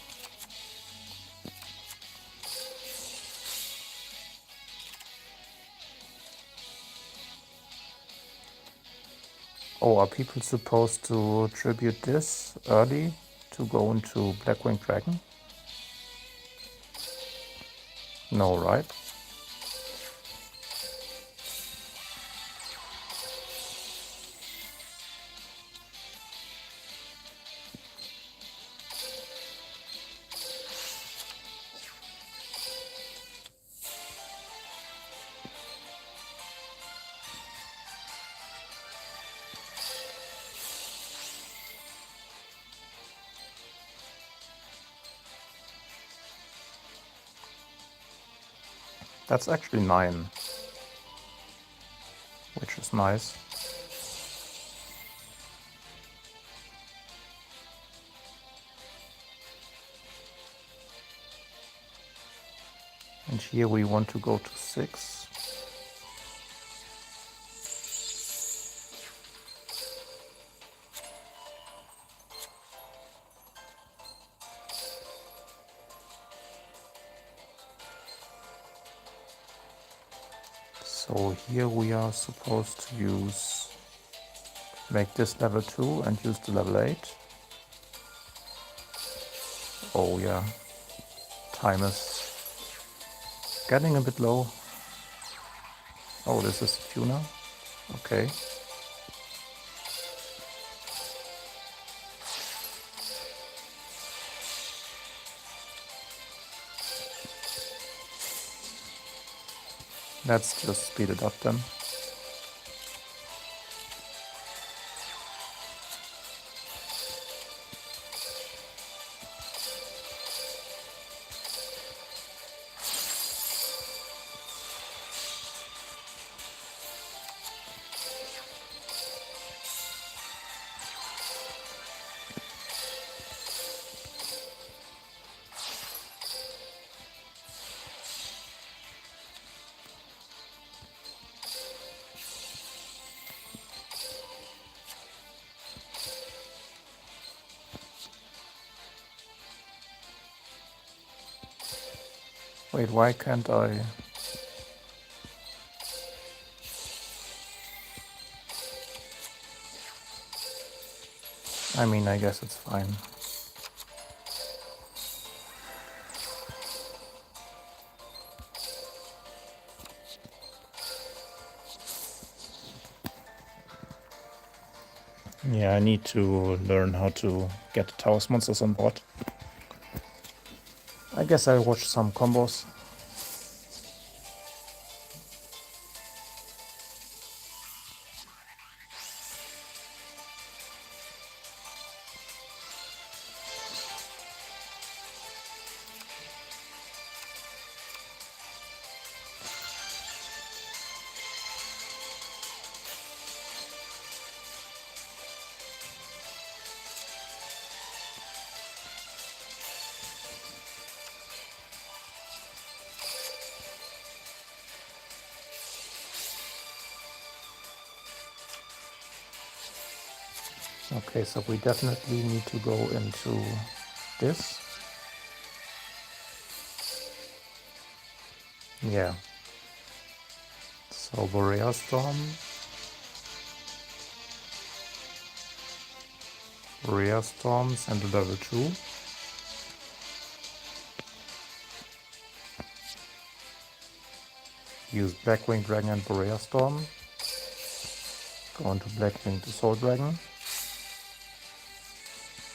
Oh, are people supposed to tribute this early to go into Blackwing Dragon? No, right? That's actually 9, which is nice. And here we want to go to 6. So here we are supposed to make this level 2 and use the level 8. Oh yeah, time is getting a bit low. Oh, this is a tuner. Okay. Let's just speed it up then. Wait, why can't I? I mean, I guess it's fine. Yeah, I need to learn how to get the Taos monsters on board. I guess I'll watch some combos. Okay, so we definitely need to go into this. Yeah. So Borea Storm, Borea Storms and a level 2. Use Blackwing Dragon and Borea Storm. Go into Blackwing to Soul Dragon.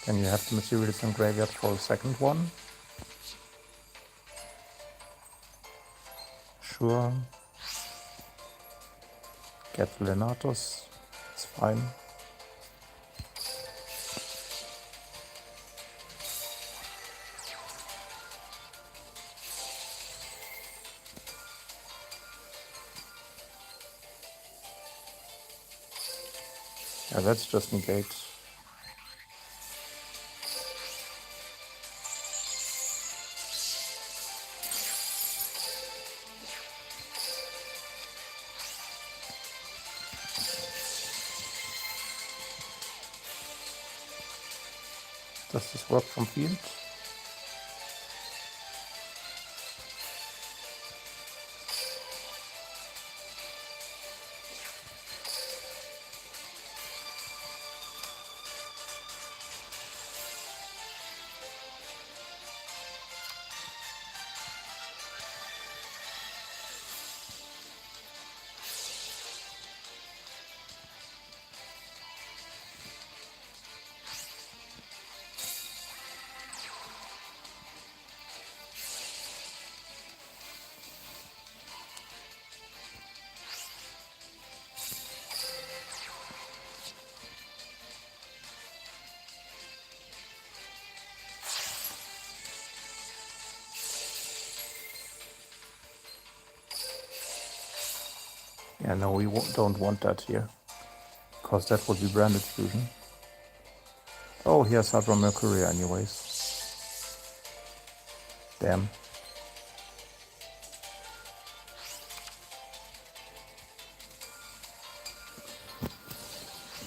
Then you have the materials in graveyard for the second one. Sure. Get Lenatus. It's fine. Yeah, that's just negate. Does this work from field? Yeah, no, we don't want that here, because that would be branded fusion. Oh, here's Hydra Mercury anyways. Damn.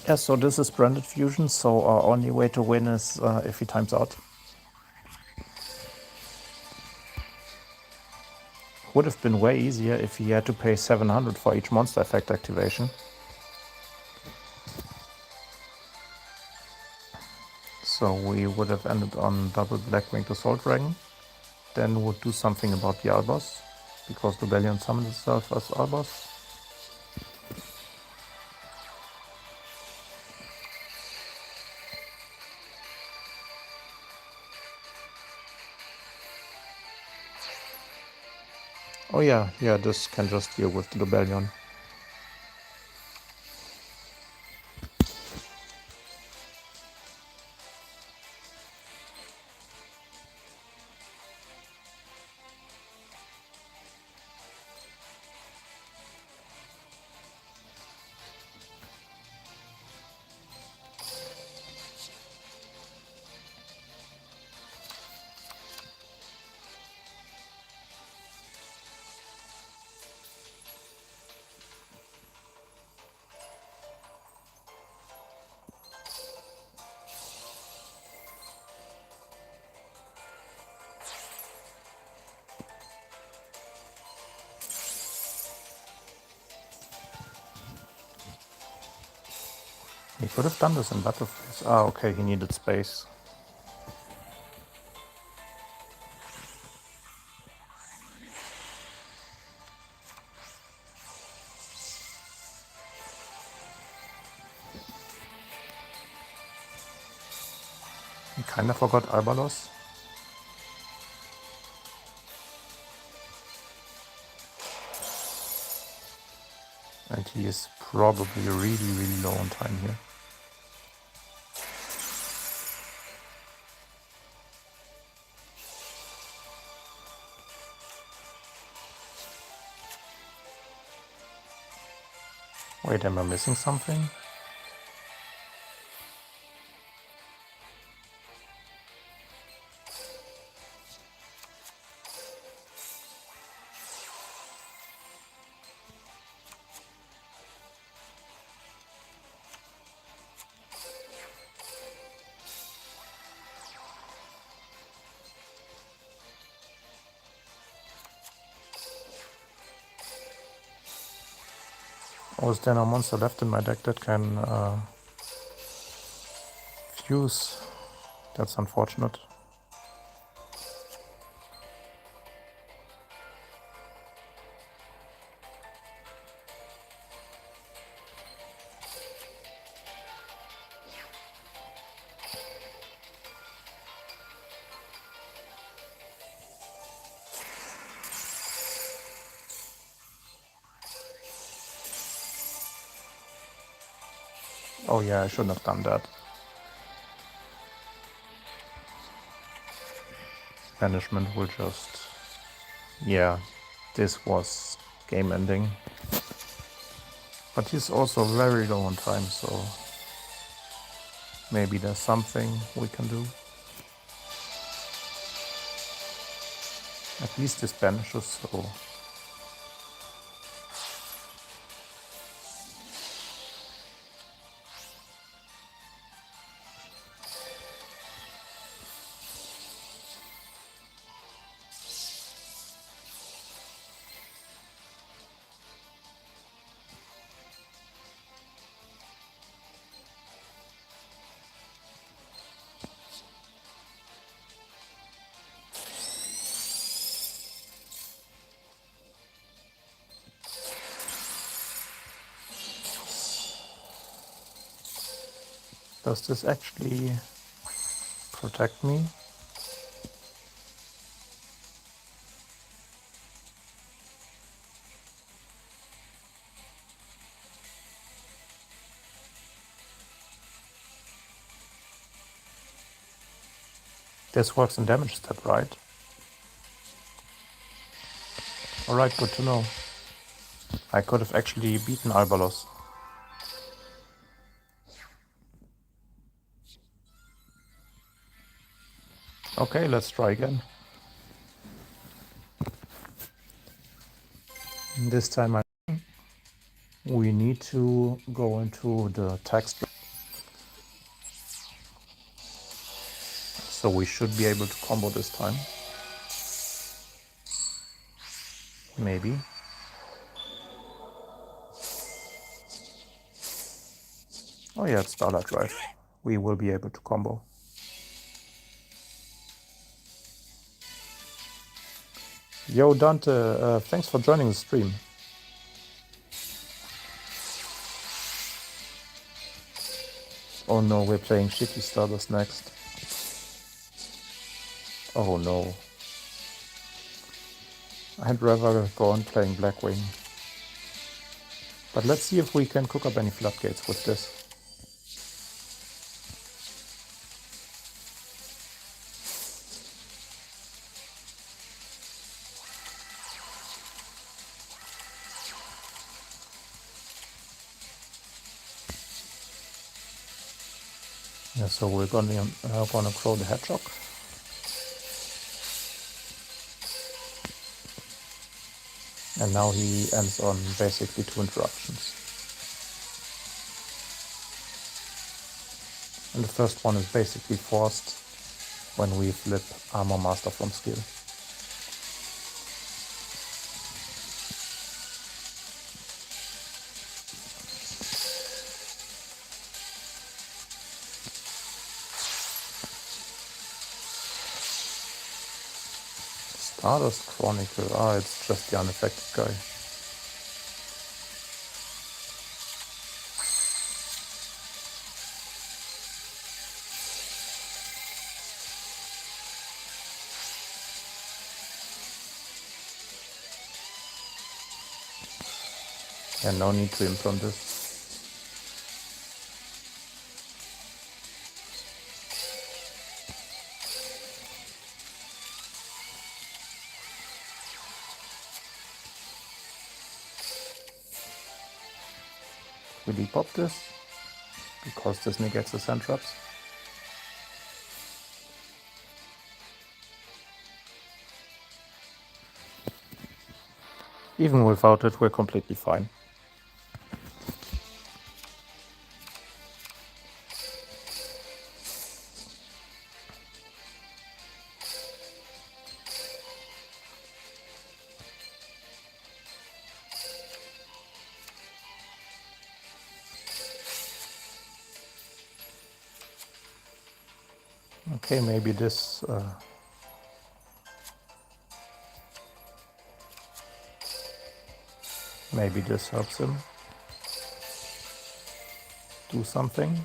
Yeah, so this is branded fusion, so our only way to win is if he times out. Would have been way easier if he had to pay 700 for each monster effect activation. So we would have ended on double Blackwing Assault Dragon. Then would do something about the Albos, because Rebellion summoned itself as Albos. Oh yeah, this can just deal with the Rebellion. He could have done this in battle phase. Ah, okay, he needed space. He kinda forgot Albalos. And he is probably really low on time here. Wait, am I missing something? Or is there no monster left in my deck that can fuse? That's unfortunate. Oh yeah, I shouldn't have done that. Banishment will just... Yeah, this was game ending. But he's also very low on time, so maybe there's something we can do. At least this banishes, so... Does this actually protect me? This works in damage step, right? Alright, good to know. I could have actually beaten Albalos. Okay, let's try again. This time we need to go into the text. So we should be able to combo this time. Maybe. Oh yeah, it's Starlight Drive. We will be able to combo. Yo, Dante, thanks for joining the stream. Oh no, we're playing shitty starters next. Oh no. I'd rather go on playing Blackwing. But let's see if we can cook up any floodgates with this. Yeah, so we're gonna grow the hedgehog. And now he ends on basically 2 interruptions. And the first one is basically forced when we flip Armor Master from skill. Stardust Chronicle, it's just the unaffected guy. Yeah, no need to imp on this. Will he pop this? Because this negates the sand traps. Even without it, we're completely fine. Okay, maybe this helps him do something.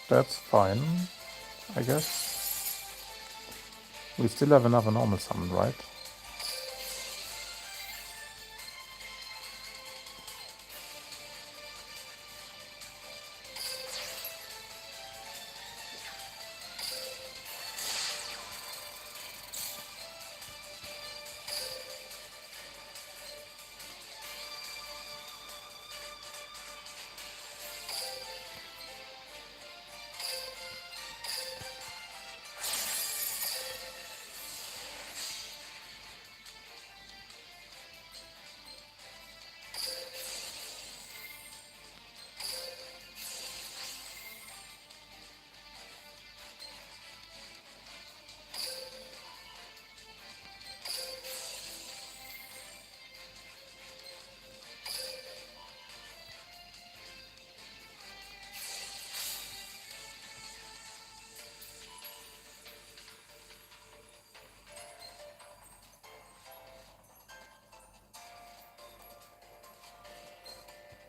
That's fine, I guess. We still have another normal summon, right?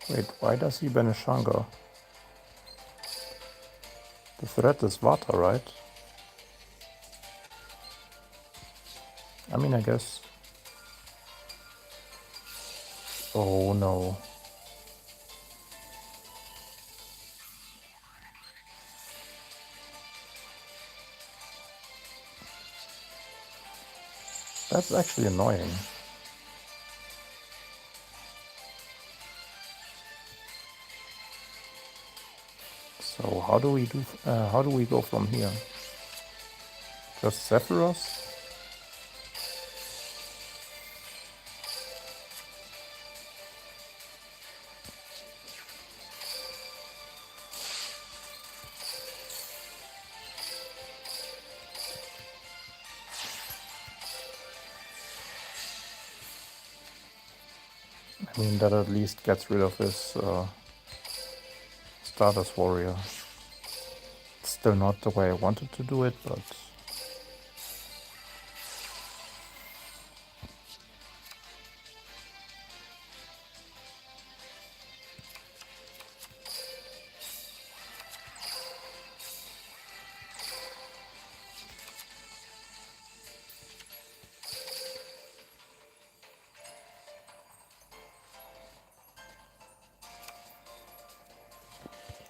Wait, why does he banish hunger? The threat is Vata, right? I mean, I guess. Oh no. That's actually annoying. So how do we do? How do we go from here? Just Sephiroth? I mean, that at least gets rid of his Stardust Warrior. Still not the way I wanted to do it, but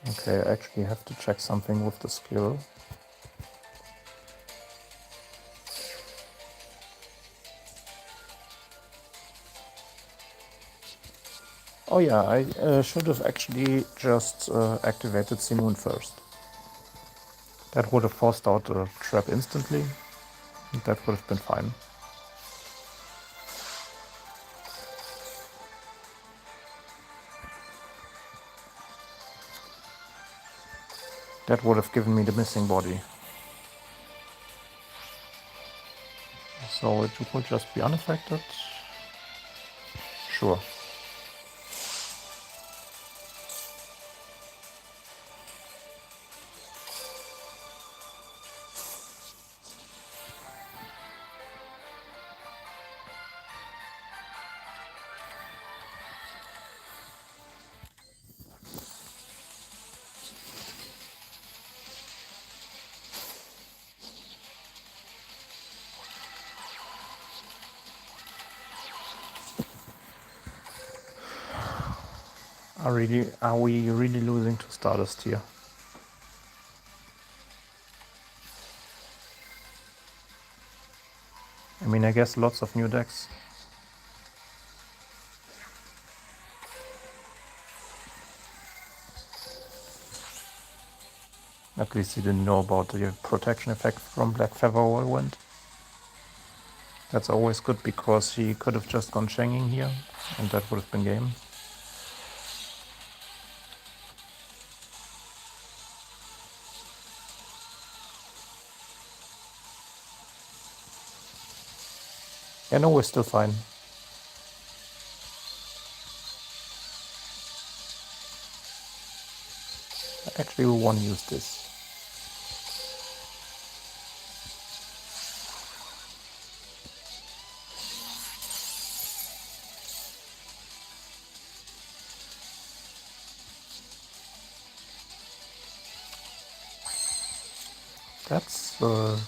okay, I actually have to check something with the skill. Oh yeah, I should have actually just activated Simoon first. That would have forced out the trap instantly. That would have been fine. That would have given me the missing body. So it would just be unaffected. Sure. Are we really losing to Stardust here? I mean, I guess lots of new decks. At least he didn't know about the protection effect from Black Feather Whirlwind. That's always good because he could have just gone Shanging here, and that would have been game. Yeah, no, we're still fine. Actually, we want to use this. That's a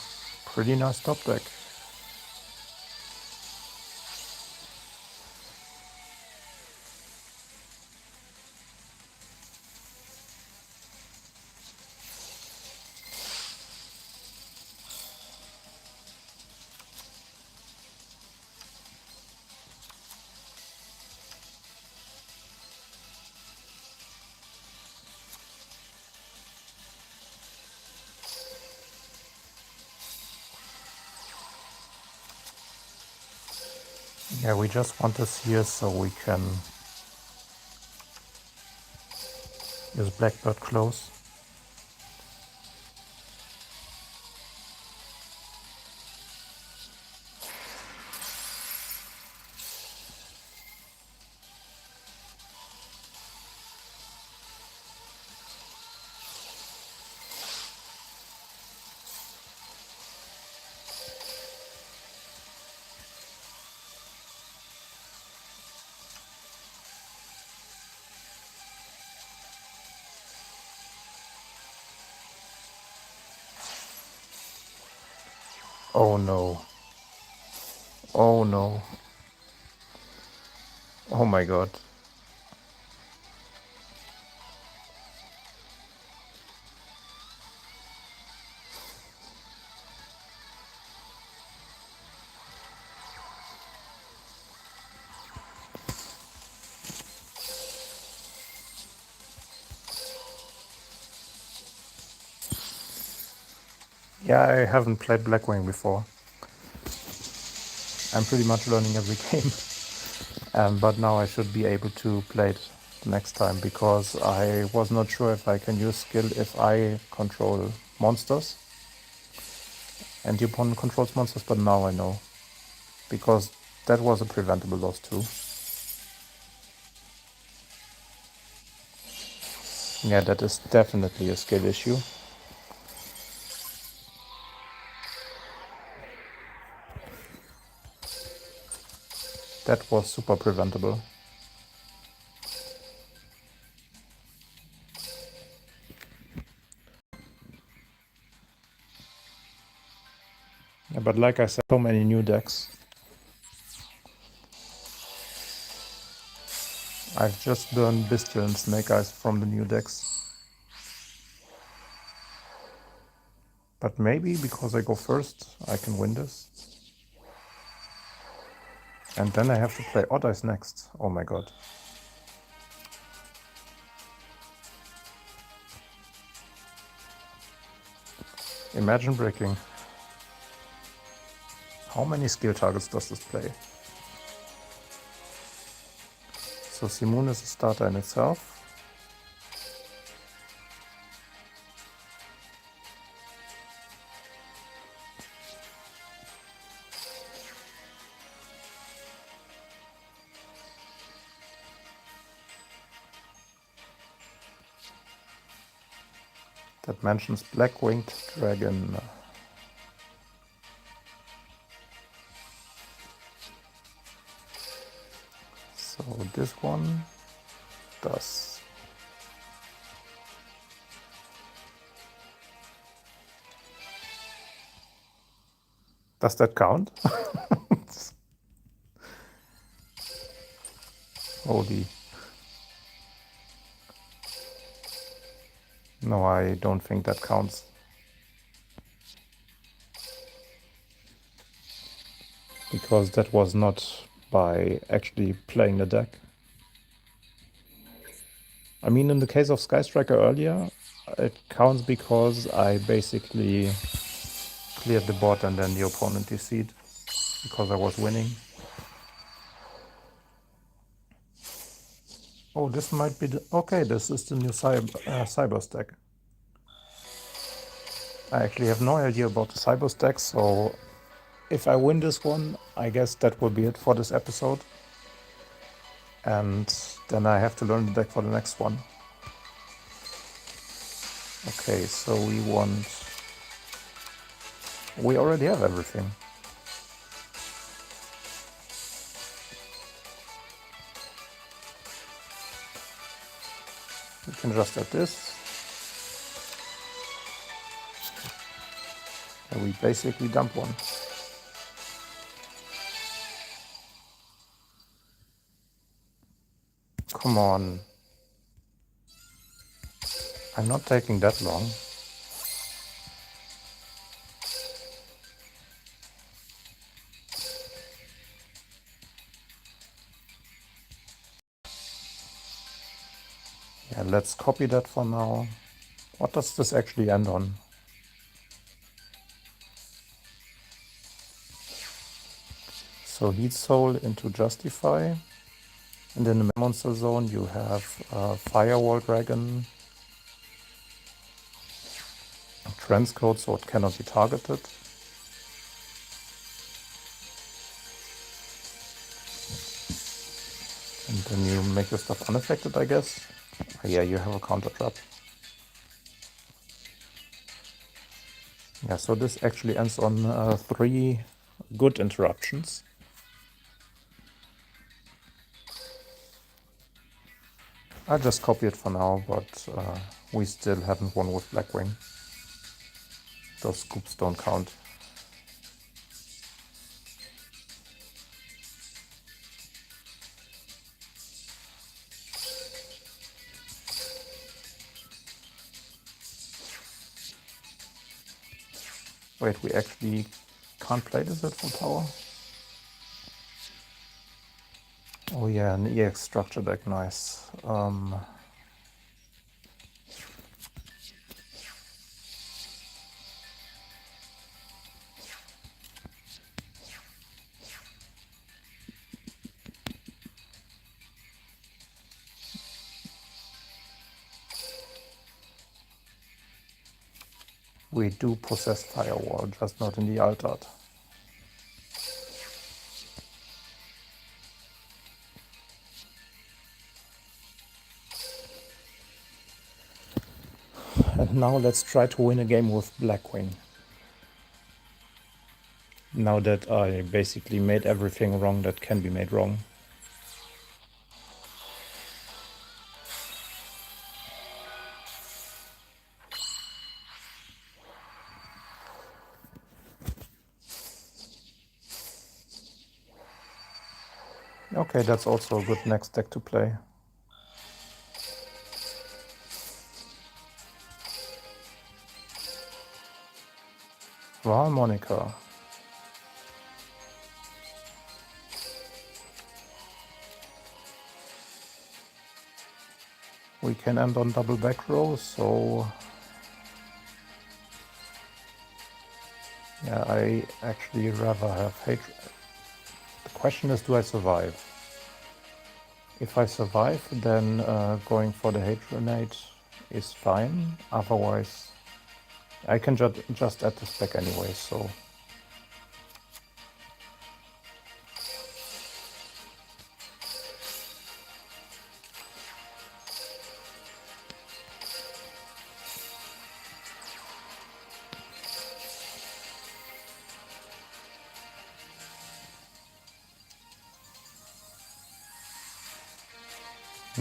pretty nice top deck. Yeah, we just want this here so we can use Blackbird close. Oh no. Oh no. Oh my god. Yeah, I haven't played Blackwing before. I'm pretty much learning every game. But now I should be able to play it next time, because I was not sure if I can use skill if I control monsters and the opponent controls monsters, but now I know, because that was a preventable loss too. Yeah, that is definitely a skill issue. That was super preventable. Yeah, but like I said, so many new decks. I've just learned Bestial and Snake Eyes from the new decks. But maybe because I go first, I can win this. And then I have to play Odd Eyes next. Oh my god. Imagine breaking. How many skill targets does this play? So Simoon is a starter in itself. That mentions Black Winged Dragon. So this one does. Does that count? Holy. No, I don't think that counts. Because that was not by actually playing the deck. I mean, in the case of Sky Striker earlier, it counts because I basically cleared the board and then the opponent DC'd because I was winning. Oh, this might be the... Okay, this is the new Cyber stack. I actually have no idea about the Cyber stack, so if I win this one, I guess that will be it for this episode. And then I have to learn the deck for the next one. Okay, so we already have everything. We can just add this. And we basically dump one. Come on. I'm not taking that long. Yeah, let's copy that for now. What does this actually end on? So Heat Soul into Justify. And in the monster zone you have Firewall Dragon, Transcode, so it cannot be targeted. And then you make your stuff unaffected, I guess. Yeah, you have a counter trap. Yeah, so this actually ends on 3 good interruptions. I'll just copy it for now, but we still haven't won with Blackwing. Those scoops don't count. Wait, we actually can't play this at full power? Oh yeah, an EX structure deck, nice. We do possess Firewall, just not in the alt art. And now let's try to win a game with Blackwing. Now that I basically made everything wrong that can be made wrong. Okay, that's also a good next deck to play. Monica. We can end on double back row, so yeah, I actually rather have hatred. The question is, do I survive? If I survive, then going for the hate grenade is fine. Otherwise, I can just add this back anyway, so.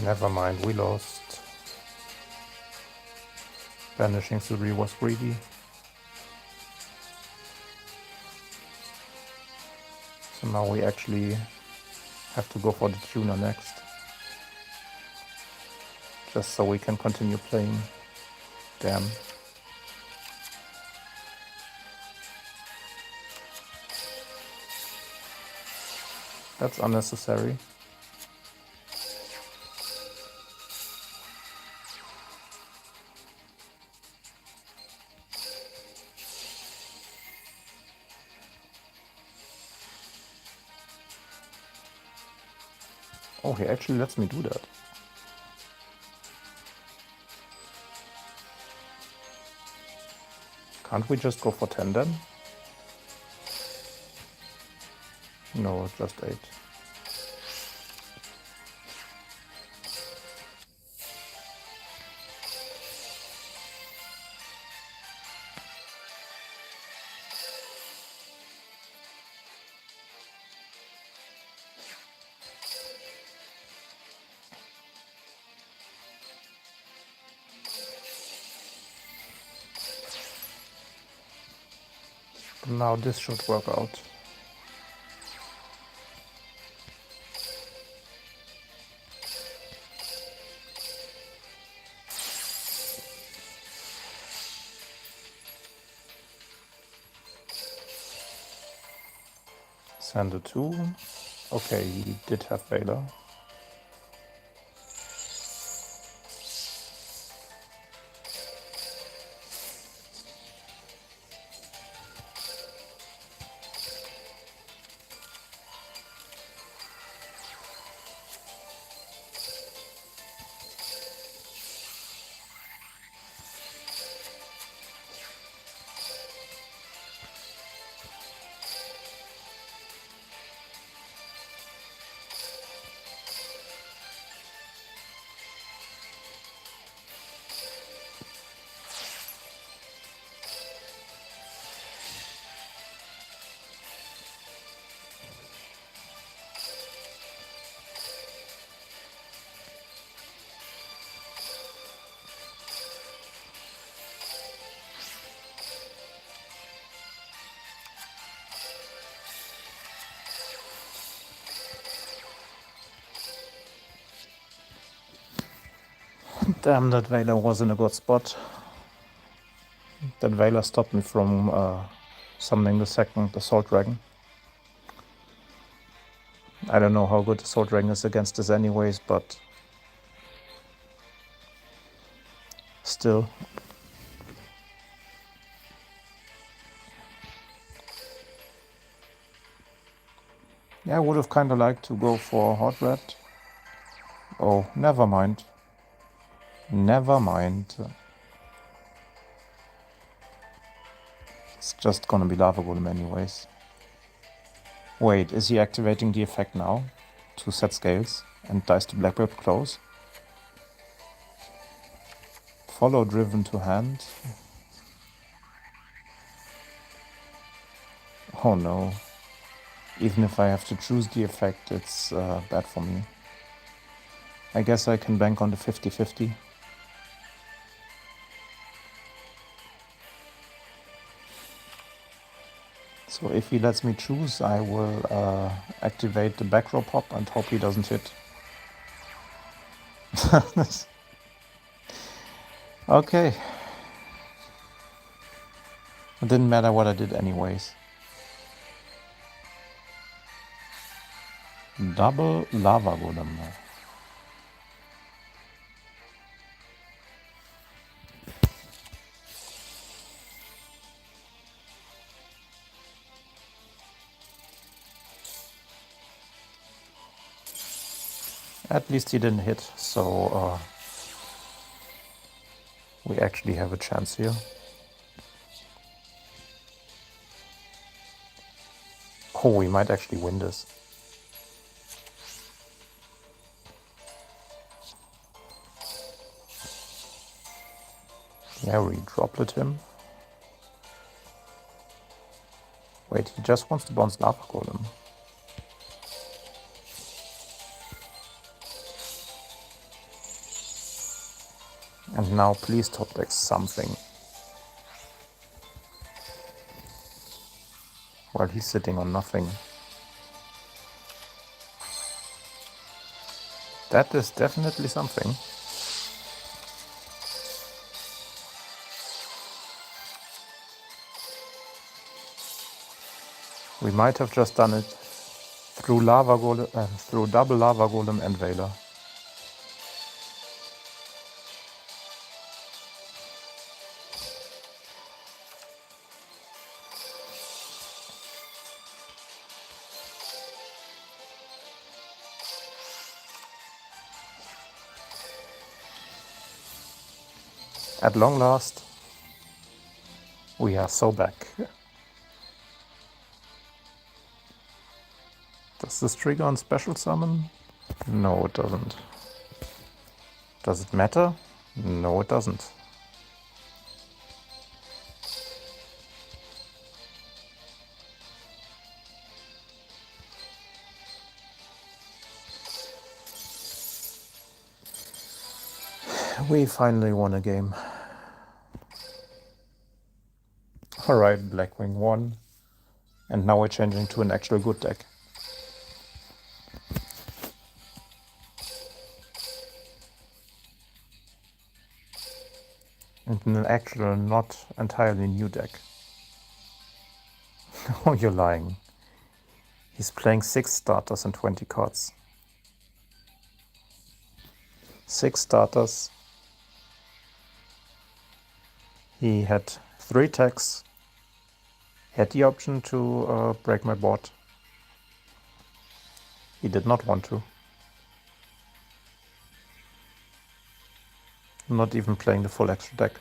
Never mind, we lost. Banishing Suri was greedy. So now we actually have to go for the tuner next. Just so we can continue playing. Damn. That's unnecessary. Oh, he actually lets me do that. Can't we just go for 10 then? No, just 8. Now this should work out. Send a 2. Okay, he did have Valor. Damn, that Valor was in a good spot. That Valor stopped me from summoning the second Assault Dragon. I don't know how good Assault Dragon is against this anyways, but still. Yeah, I would have kind of liked to go for Hot Red. Oh, never mind. Never mind. It's just gonna be Lava Golem anyways. Wait, is he activating the effect now? To set scales and dice to Blackbird close? Follow driven to hand. Oh no. Even if I have to choose the effect, it's bad for me. I guess I can bank on the 50-50. So if he lets me choose, I will activate the back row pop and hope he doesn't hit. Okay. It didn't matter what I did anyways. Double Lava Golem. At least he didn't hit, so we actually have a chance here. Oh, we might actually win this. Yeah, we droplet him. Wait, he just wants to bounce Lava Golem. And now please top deck something. While he's sitting on nothing. That is definitely something. We might have just done it through Lava Golem, through double Lava Golem and Valor. At long last, we are so back. Does this trigger on special summon? No, it doesn't. Does it matter? No, it doesn't. We finally won a game. Alright, Blackwing won. And now we're changing to an actual good deck. And an actual, not entirely new deck. Oh, you're lying. He's playing 6 starters and 20 cards. 6 starters. He had 3 attacks. Had the option to break my board. He did not want to. Not even playing the full extra deck.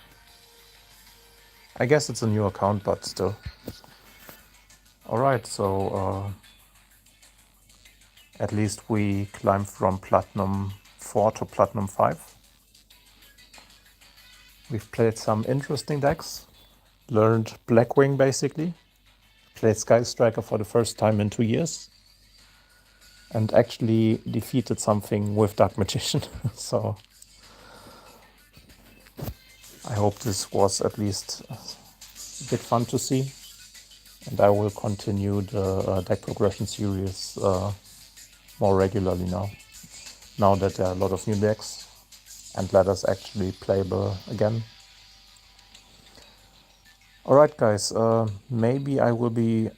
I guess it's a new account, but still. Alright, so at least we climbed from Platinum 4 to Platinum 5. We've played some interesting decks. Learned Blackwing basically. Played Sky Striker for the first time in 2 years. And actually defeated something with Dark Magician. So I hope this was at least a bit fun to see. And I will continue the deck progression series more regularly now that there are a lot of new decks and ladders actually playable again. Alright guys, maybe I will be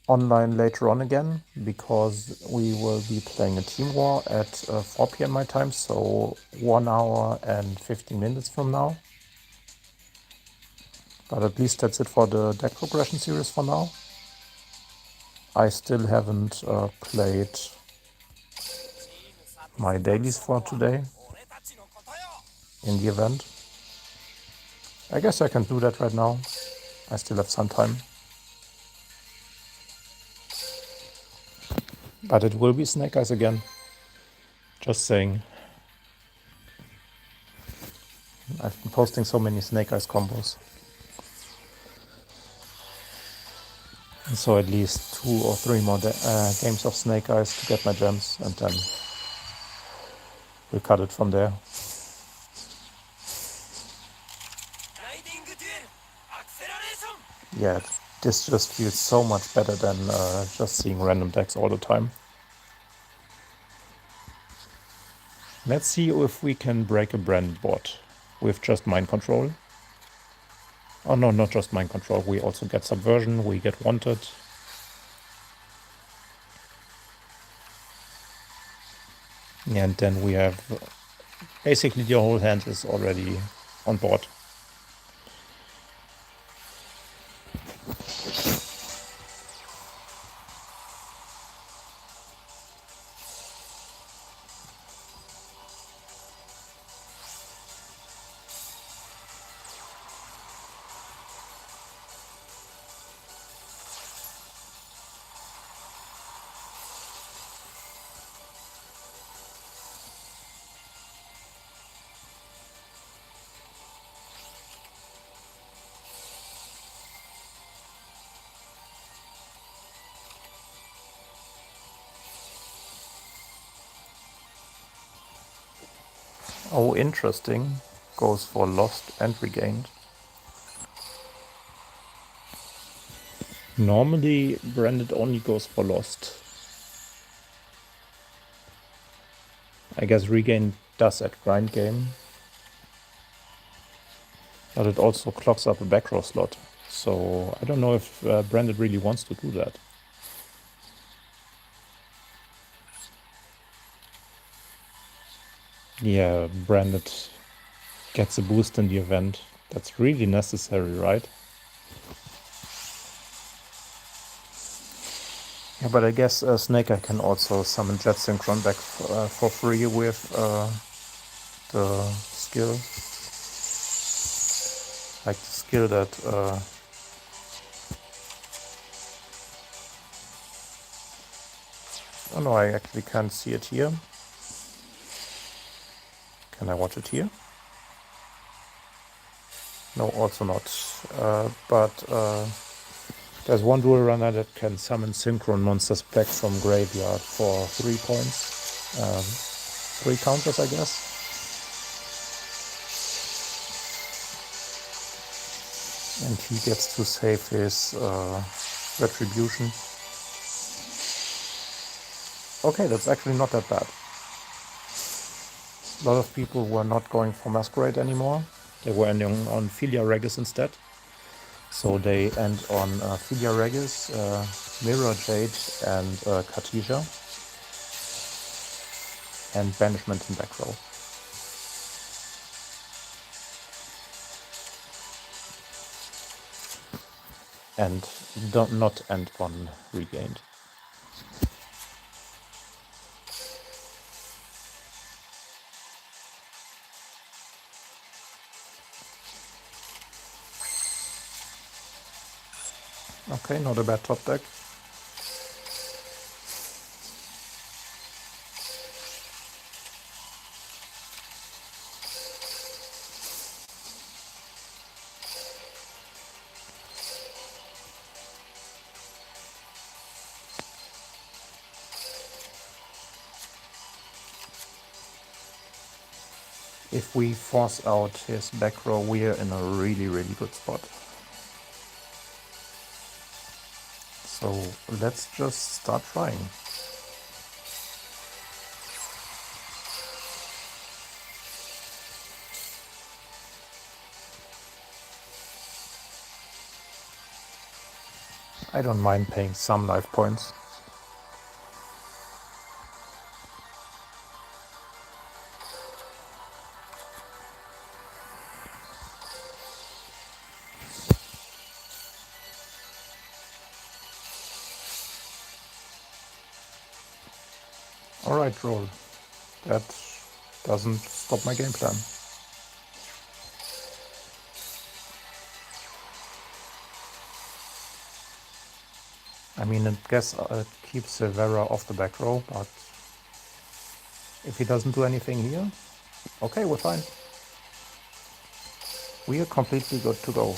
online later on again, because we will be playing a team war at 4 PM my time, so 1 hour and 15 minutes from now. But at least that's it for the deck progression series for now. I still haven't played my dailies for today in the event. I guess I can do that right now. I still have some time. But it will be Snake Eyes again. Just saying. I've been posting so many Snake Eyes combos. And so at least 2 or 3 more games of Snake Eyes to get my gems, and then we'll cut it from there. Yeah, this just feels so much better than just seeing random decks all the time. Let's see if we can break a brand board with just mind control. Oh no, not just mind control, we also get subversion, we get wanted. And then we have basically the whole hand is already on board. Oh, interesting. Goes for lost and regained. Normally, branded only goes for lost. I guess regain does at grind game. But it also clogs up a back row slot. So I don't know if branded really wants to do that. Yeah, branded gets a boost in the event. That's really necessary, right? Yeah, but I guess Snake Eye can also summon Jet Synchron back for free with the skill. Like the skill that oh no, I actually can't see it here. Can I watch it here? No, also not. But there's one dual runner that can summon synchron monsters back from graveyard for 3 points. 3 counters, I guess. And he gets to save his Retribution. Okay, that's actually not that bad. A lot of people were not going for Masquerade anymore. They were ending on Philia Regis instead. So they end on Philia Regis, Mirror Jade, and Khadija, and Banishment in back row. And don't not end on Regained. Okay, not a bad top deck. If we force out his back row, we're in a really, really good spot. So let's just start trying. I don't mind paying some life points. Alright, roll. That doesn't stop my game plan. I mean, I guess it keeps Severa off the back row, but if he doesn't do anything here, okay, we're fine. We are completely good to go.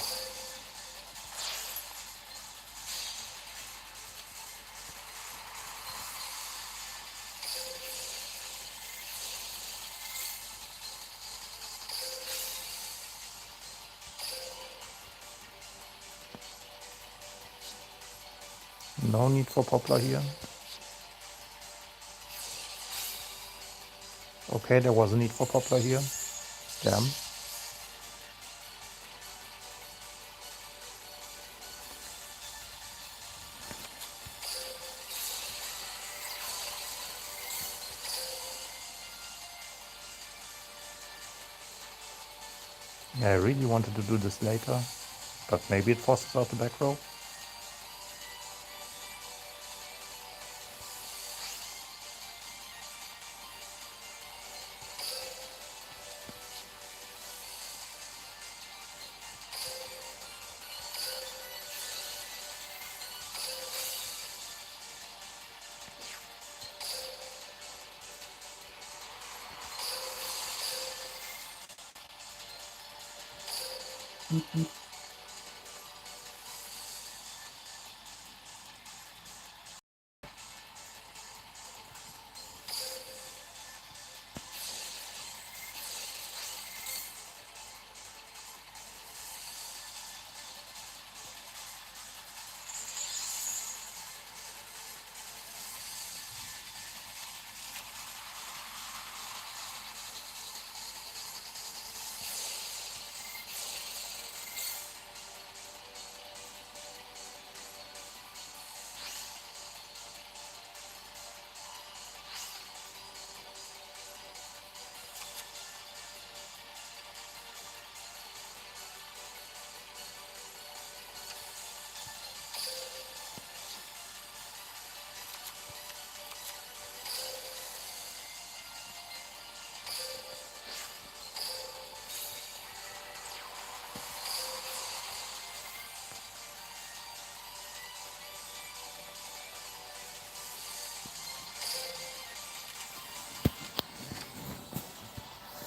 No need for Poplar here. Okay, there was a need for Poplar here. Damn. Yeah, I really wanted to do this later, but maybe it forces out the back row.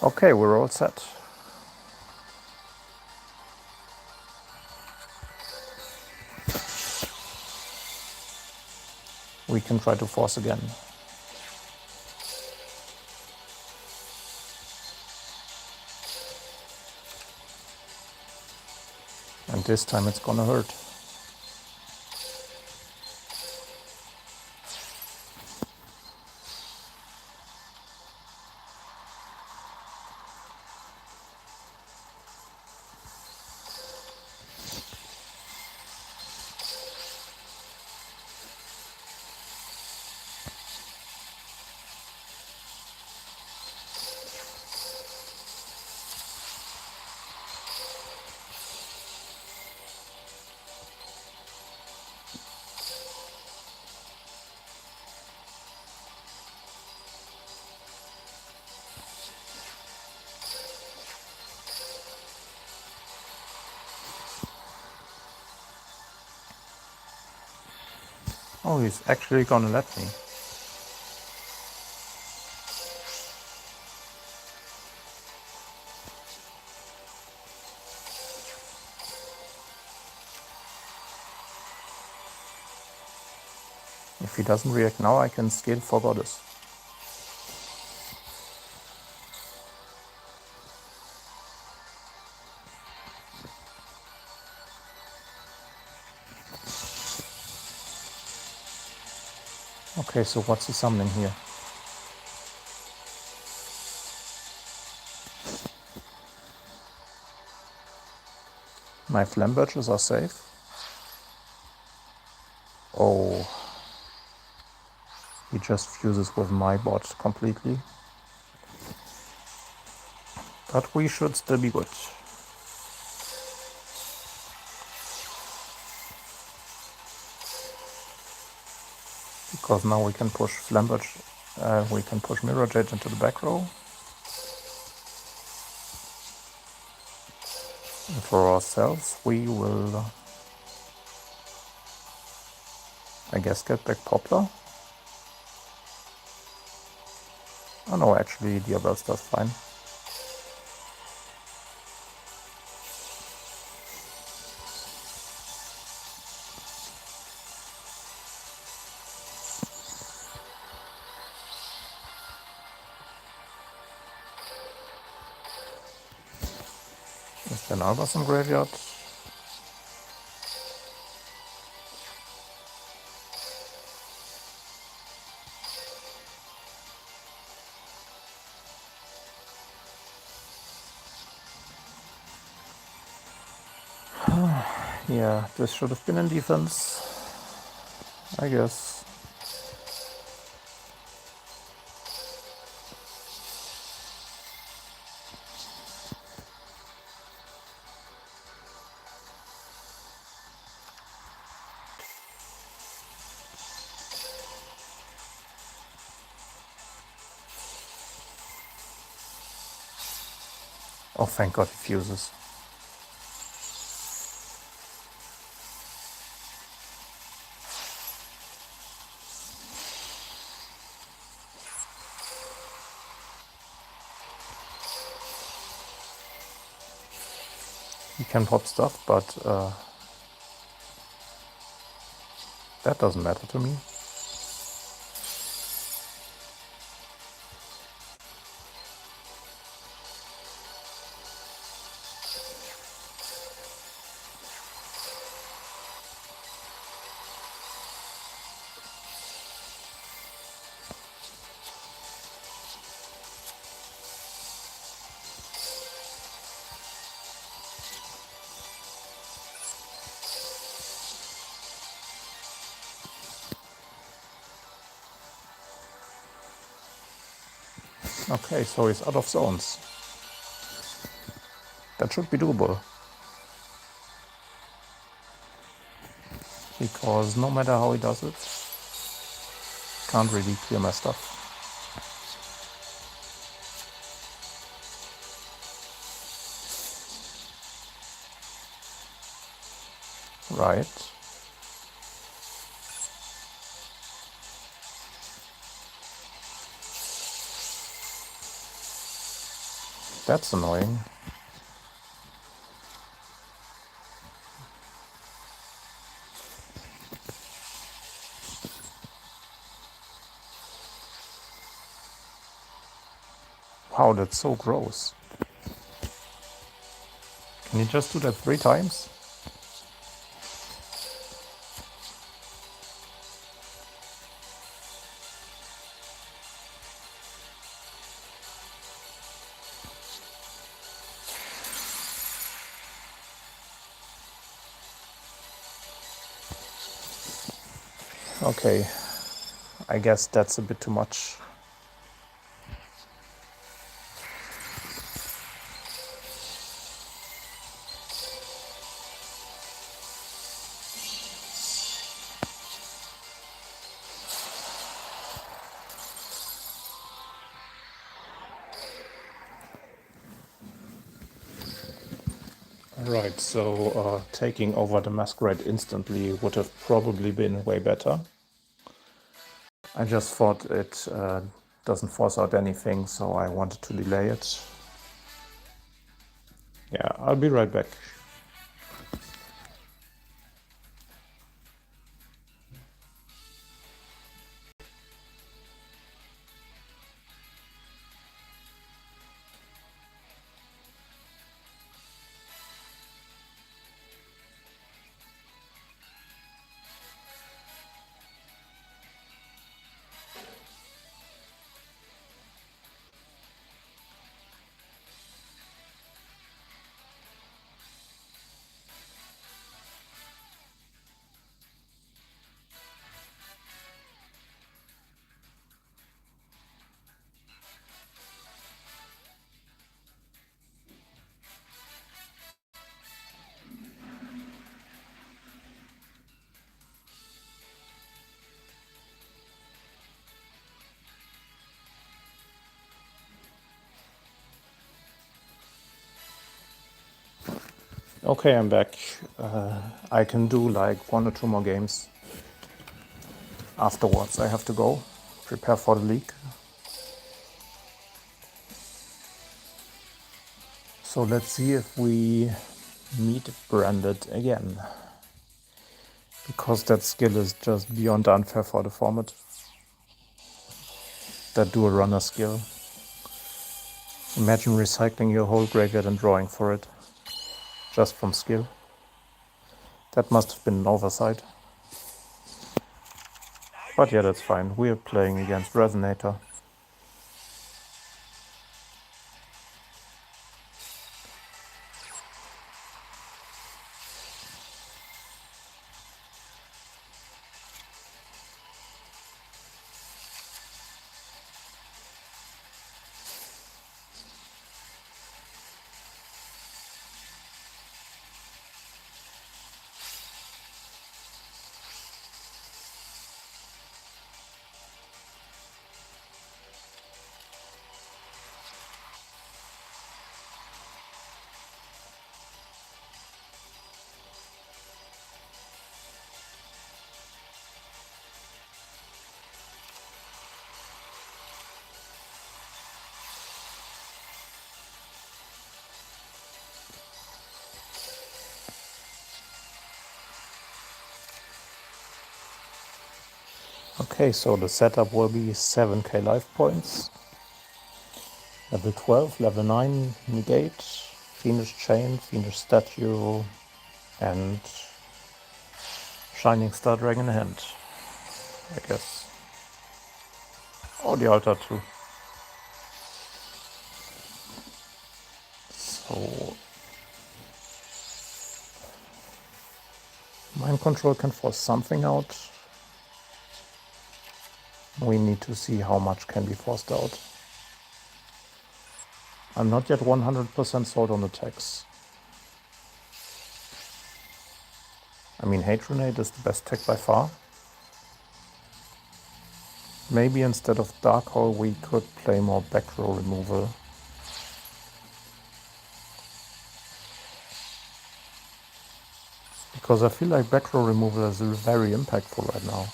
Okay, we're all set. We can try to force again. And this time it's gonna hurt. Oh, he's actually gonna let me. If he doesn't react now, I can scale for Goddess. Okay, so what's the summoning here? My Flamberges are safe. Oh, he just fuses with my bot completely. But we should still be good. Because now we can push Flamberge, we can push Mirror Jade into the back row. And for ourselves, we will, I guess, get back Poplar. Oh no, actually, Diabell's does fine. Is there an Albers in graveyard? Yeah, this should have been in defense, I guess. Oh, thank God he fuses. He can pop stuff, but that doesn't matter to me. Okay, so he's out of zones. That should be doable. Because no matter how he does it, can't really clear my stuff. Right. That's annoying. Wow, that's so gross. Can you just do that 3 times? Okay, I guess that's a bit too much. Right, so taking over the Masquerade instantly would have probably been way better. I just thought it doesn't force out anything, so I wanted to delay it. Yeah, I'll be right back. Okay, I'm back. I can do like 1 or 2 more games. Afterwards, I have to go prepare for the league. So let's see if we meet Branded again. Because that skill is just beyond unfair for the format. That dual runner skill. Imagine recycling your whole graveyard and drawing for it. Just from skill. That must have been an oversight. But yeah, that's fine. We're playing against Resonator. Okay, so the setup will be 7k life points. Level 12, level 9, Negate, Fiendish Chain, Fiendish Statue, and Shining Star Dragon hand, I guess. Oh, the altar too. So Mind Control can force something out. We need to see how much can be forced out. I'm not yet 100% sold on attacks. I mean, Hate Grenade is the best tech by far. Maybe instead of Dark Hole we could play more back row removal. Because I feel like back row removal is very impactful right now.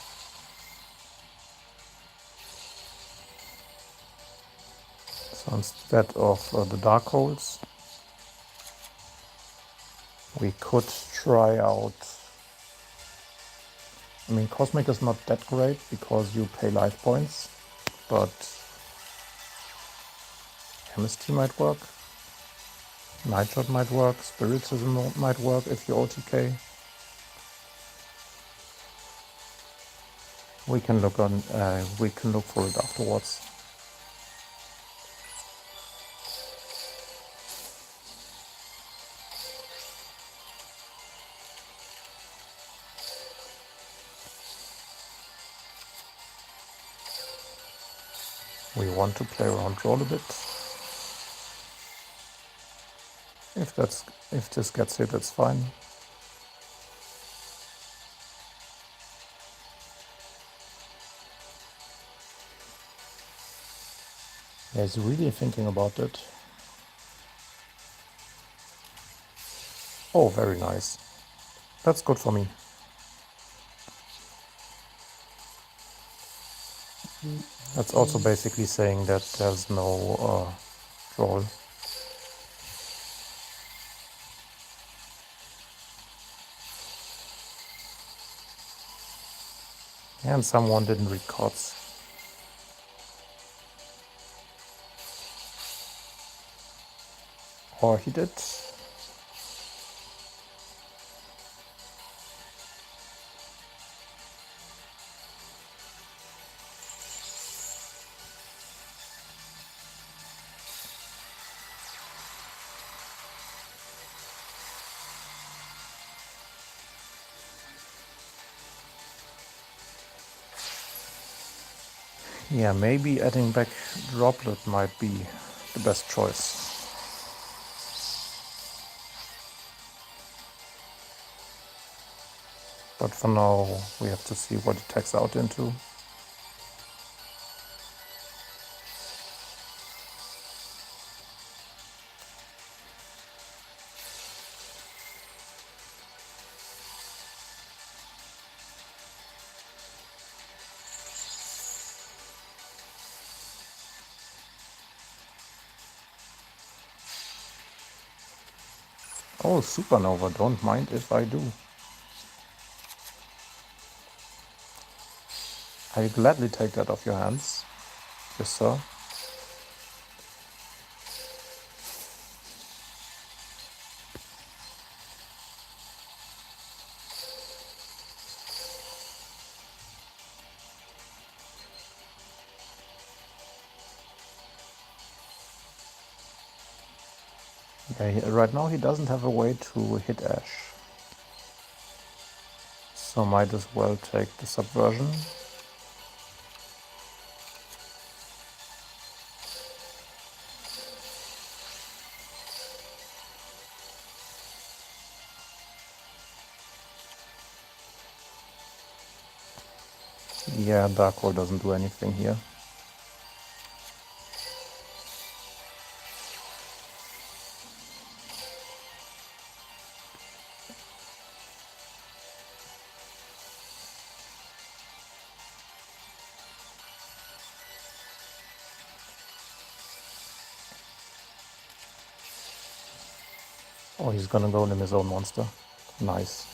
So instead of the Dark Holes, we could try out... I mean, Cosmic is not that great because you pay life points, but Amnesty might work. Nightshot might work. Spiritism might work if you OTK. We can look for it afterwards. We want to play around draw a bit. If this gets hit, that's fine. Yeah, he's really thinking about it. Oh, very nice. That's good for me. That's also basically saying that there's no draw. And someone didn't read cards. Or he did. Yeah, maybe adding back Droplet might be the best choice. But for now, we have to see what it takes out into. Oh, Supernova, don't mind if I do. I gladly take that off your hands. Yes, sir. Yeah, right now he doesn't have a way to hit Ash. So might as well take the Subversion. Yeah, Dark Hole doesn't do anything here. Oh, he's gonna go in his own monster. Nice.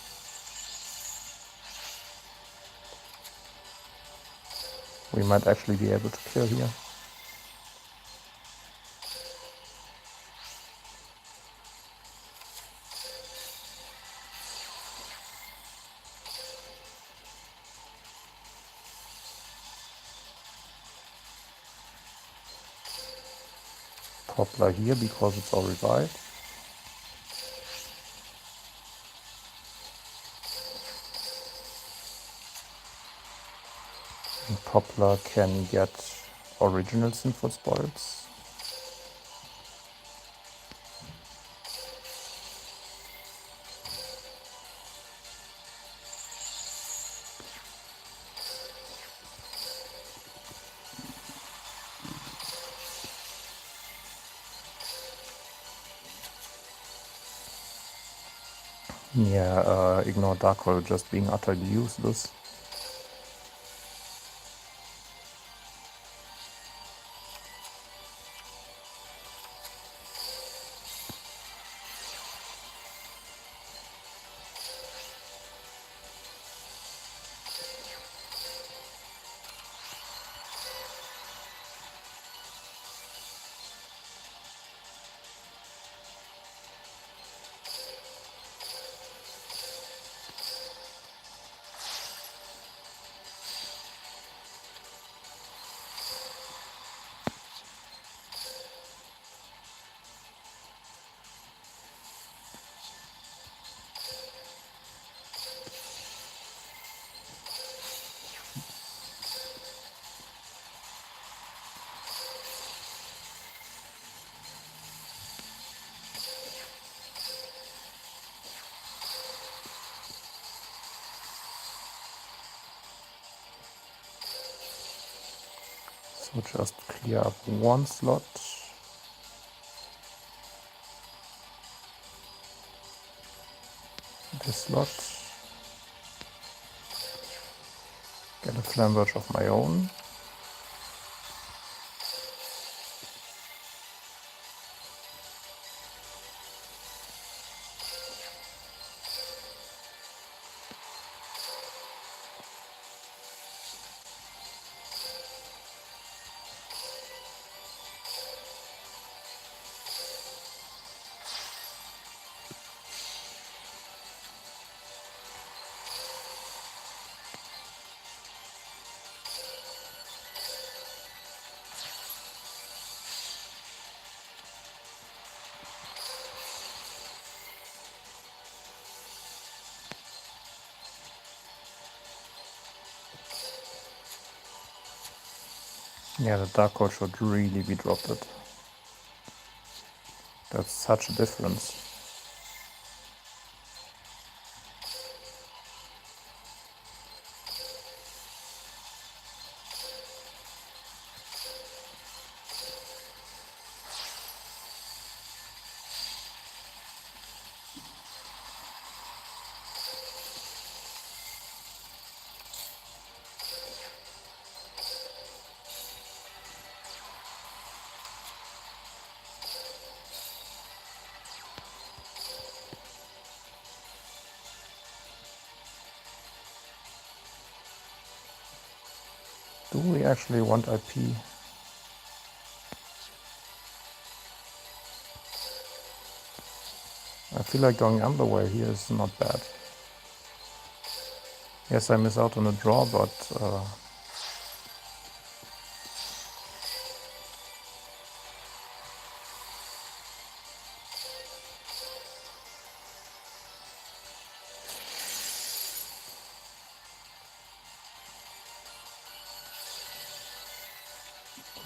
We might actually be able to kill here. Poplar here because it's all revived. And Poplar can get original Sinful Spoils. Yeah, ignore Dark Hole just being utterly useless. So just clear up one slot. This slot. Get a Flamberge of my own. Yeah, the dark code should really be dropped. That's such a difference. Do we actually want IP? I feel like going underwear here is not bad. Yes, I miss out on a draw, but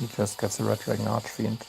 he just gets a Red Dragon Archfiend.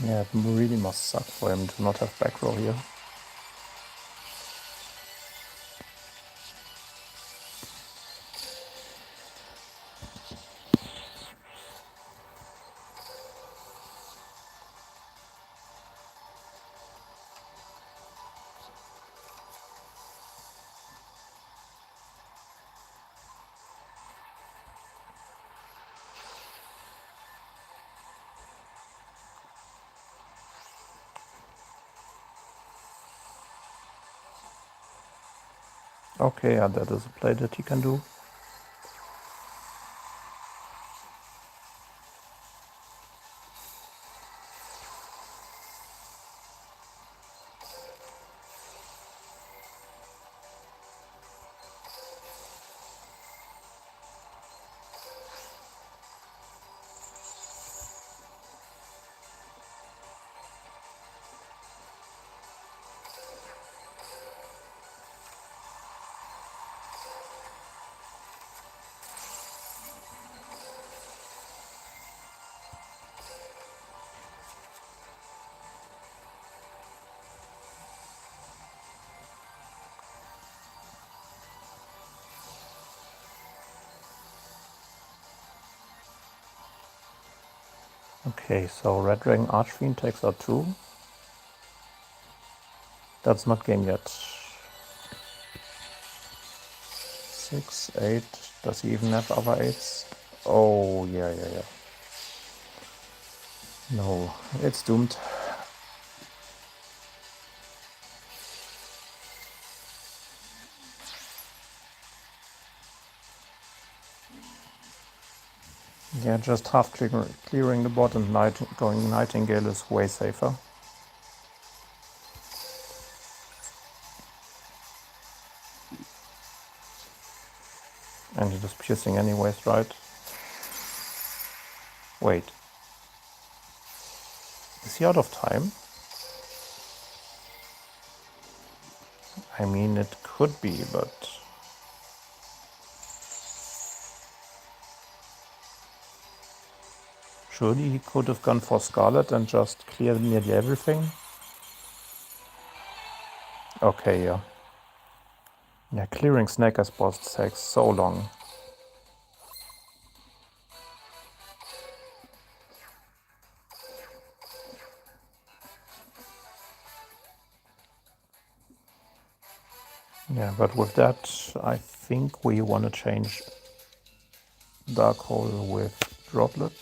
Yeah, it really must suck for him to not have back row here. Okay, yeah, that is a play that he can do. Okay, so Red Dragon Archfiend takes out 2. That's not game yet. 6, 8. Does he even have other 8s? Oh, yeah. No, it's doomed. Yeah, just half clearing the board and going Nightingale is way safer. And it is piercing anyways, right? Wait. Is he out of time? I mean, it could be, but... Surely he could have gone for Scarlet and just cleared nearly everything? Okay, yeah. Yeah, clearing Snake as boss takes so long. Yeah, but with that, I think we want to change Dark Hole with Droplet.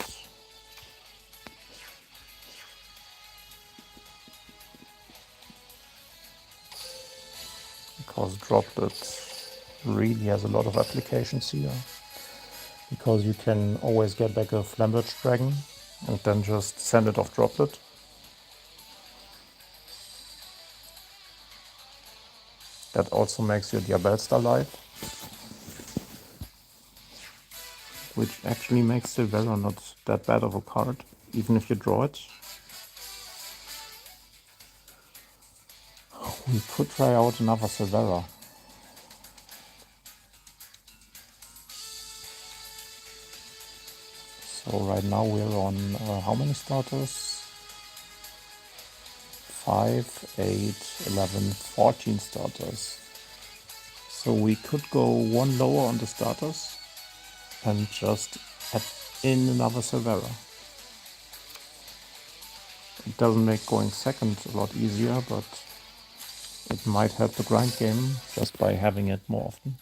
Because Droplet really has a lot of applications here. Because you can always get back a Flamberge Dragon and then just send it off Droplet. That also makes your Diabellstar live. Which actually makes Silvera not that bad of a card, even if you draw it. We could try out another Silvera. So right now we're on how many starters? 5, 8, 11, 14 starters. So we could go one lower on the starters and just add in another Silvera. It doesn't make going second a lot easier, but it might help the grind game just by having it more often.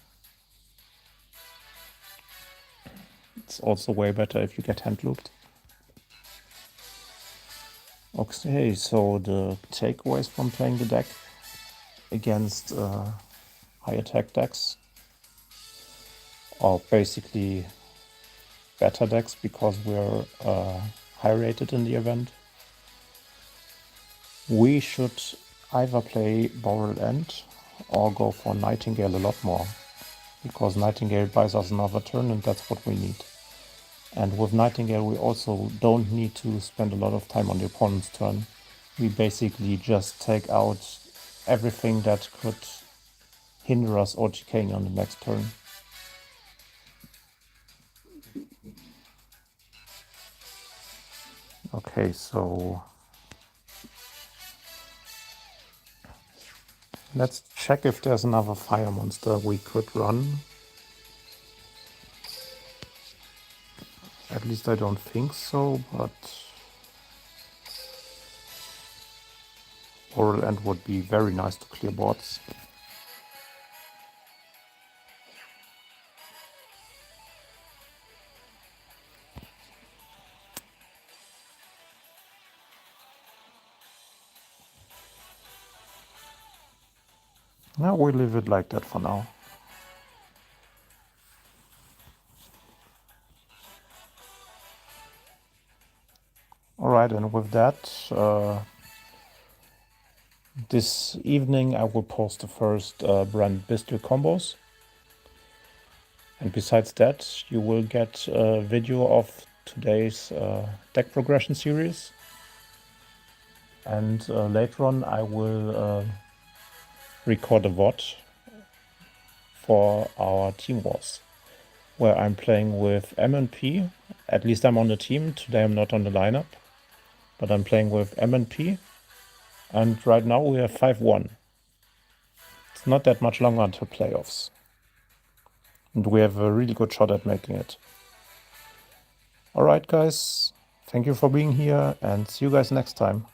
It's also way better if you get hand looped. Okay, so the takeaways from playing the deck against high attack decks, or basically better decks because we're high rated in the event. We should either play Boral End or go for Nightingale a lot more, because Nightingale buys us another turn and that's what we need. And with Nightingale we also don't need to spend a lot of time on the opponent's turn. We basically just take out everything that could hinder us OTKing on the next turn. Okay, so let's check if there's another fire monster we could run. At least I don't think so, but Oral End would be very nice to clear boards. Now we leave it like that for now. Alright, and with that, this evening I will post the first Brand Bistro combos. And besides that, you will get a video of today's deck progression series. And later on I will record a VOD for our Team Wars, where I'm playing with MNP. At least I'm on the team. Today I'm not on the lineup, but I'm playing with MNP. And right now we are 5-1. It's not that much longer until playoffs. And we have a really good shot at making it. Alright guys, thank you for being here and see you guys next time.